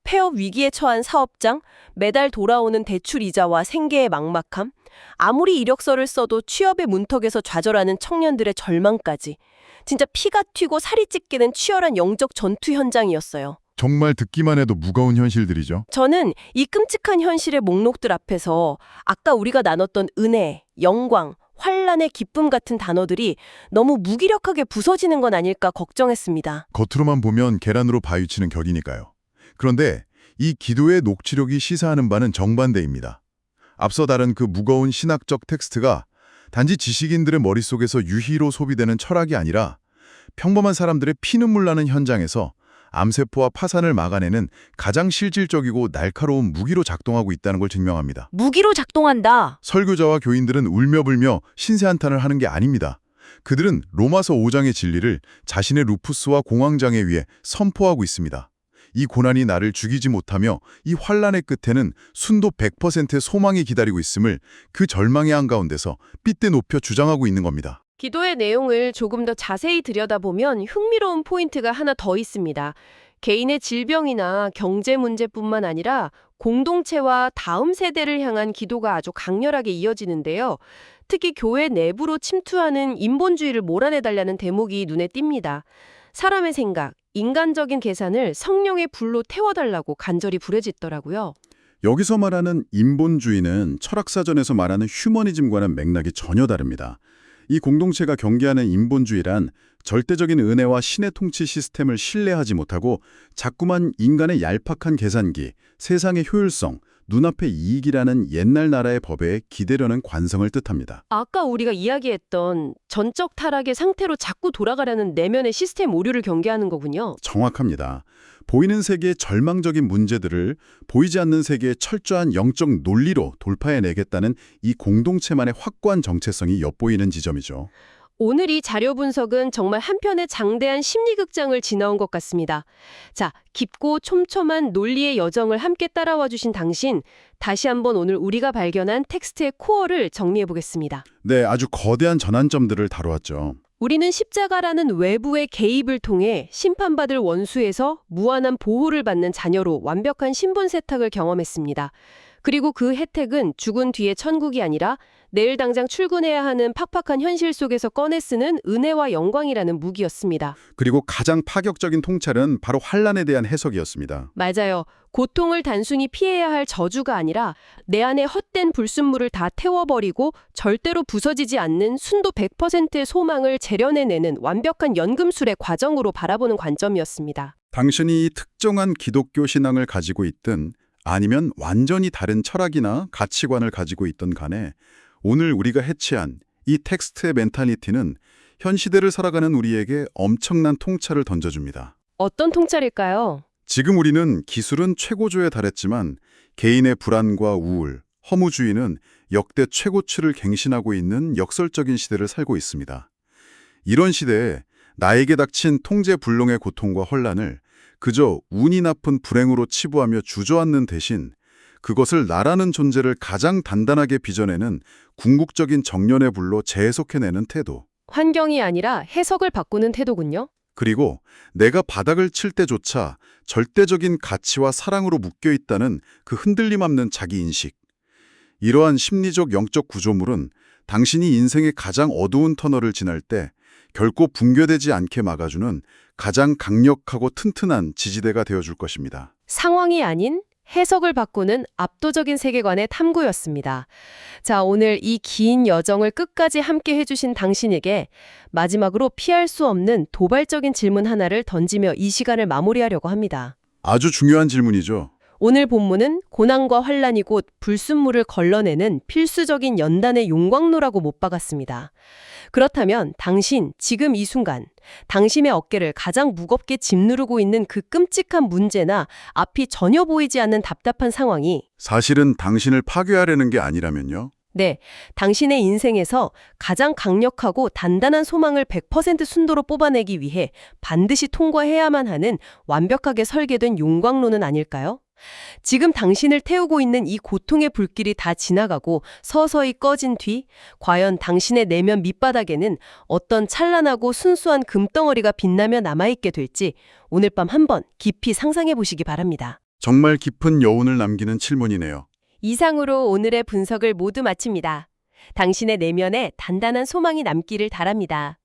폐업 위기에 처한 사업장, 매달 돌아오는 대출 이자와 생계의 막막함, 아무리 이력서를 써도 취업의 문턱에서 좌절하는 청년들의 절망까지 진짜 피가 튀고 살이 찢기는 치열한 영적 전투 현장이었어요. 정말 듣기만 해도 무거운 현실들이죠. 저는 이 끔찍한 현실의 목록들 앞에서 아까 우리가 나눴던 은혜, 영광, 환란의 기쁨 같은 단어들이 너무 무기력하게 부서지는 건 아닐까 걱정했습니다. 겉으로만 보면 계란으로 바위치는 격이니까요. 그런데 이 기도의 녹취록이 시사하는 바는 정반대입니다. 앞서 다른 그 무거운 신학적 텍스트가 단지 지식인들의 머릿속에서 유희로 소비되는 철학이 아니라 평범한 사람들의 피눈물 나는 현장에서 암세포와 파산을 막아내는 가장 실질적이고 날카로운 무기로 작동하고 있다는 걸 증명합니다. 무기로 작동한다. 설교자와 교인들은 울며불며 신세한탄을 하는 게 아닙니다. 그들은 로마서 5장의 진리를 자신의 루푸스와 공황장애 위에 선포하고 있습니다. 이 고난이 나를 죽이지 못하며 이 환란의 끝에는 순도 100%의 소망이 기다리고 있음을 그 절망의 한가운데서 핏대 높여 주장하고 있는 겁니다. 기도의 내용을 조금 더 자세히 들여다보면 흥미로운 포인트가 하나 더 있습니다. 개인의 질병이나 경제 문제뿐만 아니라 공동체와 다음 세대를 향한 기도가 아주 강렬하게 이어지는데요. 특히 교회 내부로 침투하는 인본주의를 몰아내달라는 대목이 눈에 띕니다. 사람의 생각, 인간적인 계산을 성령의 불로 태워달라고 간절히 부르짖더라고요. 여기서 말하는 인본주의는 철학사전에서 말하는 휴머니즘과는 맥락이 전혀 다릅니다. 이 공동체가 경계하는 인본주의란 절대적인 은혜와 신의 통치 시스템을 신뢰하지 못하고 자꾸만 인간의 얄팍한 계산기, 세상의 효율성, 눈앞의 이익이라는 옛날 나라의 법에 기대려는 관성을 뜻합니다. 아까 우리가 이야기했던 전적 타락의 상태로 자꾸 돌아가려는 내면의 시스템 오류를 경계하는 거군요. 정확합니다. 보이는 세계의 절망적인 문제들을 보이지 않는 세계의 철저한 영적 논리로 돌파해내겠다는 이 공동체만의 확고한 정체성이 엿보이는 지점이죠. 오늘 이 자료 분석은 정말 한편의 장대한 심리극장을 지나온 것 같습니다. 자, 깊고 촘촘한 논리의 여정을 함께 따라와 주신 당신, 다시 한번 오늘 우리가 발견한 텍스트의 코어를 정리해 보겠습니다. 네, 아주 거대한 전환점들을 다루었죠. 우리는 십자가라는 외부의 개입을 통해 심판받을 원수에서 무한한 보호를 받는 자녀로 완벽한 신분 세탁을 경험했습니다. 그리고 그 혜택은 죽은 뒤의 천국이 아니라 내일 당장 출근해야 하는 팍팍한 현실 속에서 꺼내 쓰는 은혜와 영광이라는 무기였습니다. 그리고 가장 파격적인 통찰은 바로 환란에 대한 해석이었습니다. 맞아요. 고통을 단순히 피해야 할 저주가 아니라 내 안에 헛된 불순물을 다 태워버리고 절대로 부서지지 않는 순도 100%의 소망을 재련해내는 완벽한 연금술의 과정으로 바라보는 관점이었습니다. 당신이 이 특정한 기독교 신앙을 가지고 있든 아니면 완전히 다른 철학이나 가치관을 가지고 있던 간에 오늘 우리가 해치한 이 텍스트의 멘탈리티는 현 시대를 살아가는 우리에게 엄청난 통찰을 던져줍니다. 어떤 통찰일까요? 지금 우리는 기술은 최고조에 달했지만 개인의 불안과 우울, 허무주의는 역대 최고치를 갱신하고 있는 역설적인 시대를 살고 있습니다. 이런 시대에 나에게 닥친 통제불능의 고통과 혼란을 그저 운이 나쁜 불행으로 치부하며 주저앉는 대신 그것을 나라는 존재를 가장 단단하게 빚어내는 궁극적인 정련의 불로 재해석해내는 태도. 환경이 아니라 해석을 바꾸는 태도군요. 그리고 내가 바닥을 칠 때조차 절대적인 가치와 사랑으로 묶여있다는 그 흔들림 없는 자기인식. 이러한 심리적 영적 구조물은 당신이 인생의 가장 어두운 터널을 지날 때 결코 붕괴되지 않게 막아주는 가장 강력하고 튼튼한 지지대가 되어줄 것입니다. 상황이 아닌 해석을 바꾸는 압도적인 세계관의 탐구였습니다. 자, 오늘 이 긴 여정을 끝까지 함께 해주신 당신에게 마지막으로 피할 수 없는 도발적인 질문 하나를 던지며 이 시간을 마무리하려고 합니다. 아주 중요한 질문이죠. 오늘 본문은 고난과 환란이 곧 불순물을 걸러내는 필수적인 연단의 용광로라고 못 박았습니다. 그렇다면 당신, 지금 이 순간, 당신의 어깨를 가장 무겁게 짓누르고 있는 그 끔찍한 문제나 앞이 전혀 보이지 않는 답답한 상황이 사실은 당신을 파괴하려는 게 아니라면요. 네, 당신의 인생에서 가장 강력하고 단단한 소망을 100% 순도로 뽑아내기 위해 반드시 통과해야만 하는 완벽하게 설계된 용광로는 아닐까요? 지금 당신을 태우고 있는 이 고통의 불길이 다 지나가고 서서히 꺼진 뒤 과연 당신의 내면 밑바닥에는 어떤 찬란하고 순수한 금덩어리가 빛나며 남아있게 될지 오늘 밤 한번 깊이 상상해 보시기 바랍니다. 정말 깊은 여운을 남기는 질문이네요. 이상으로 오늘의 분석을 모두 마칩니다. 당신의 내면에 단단한 소망이 남기를 바랍니다.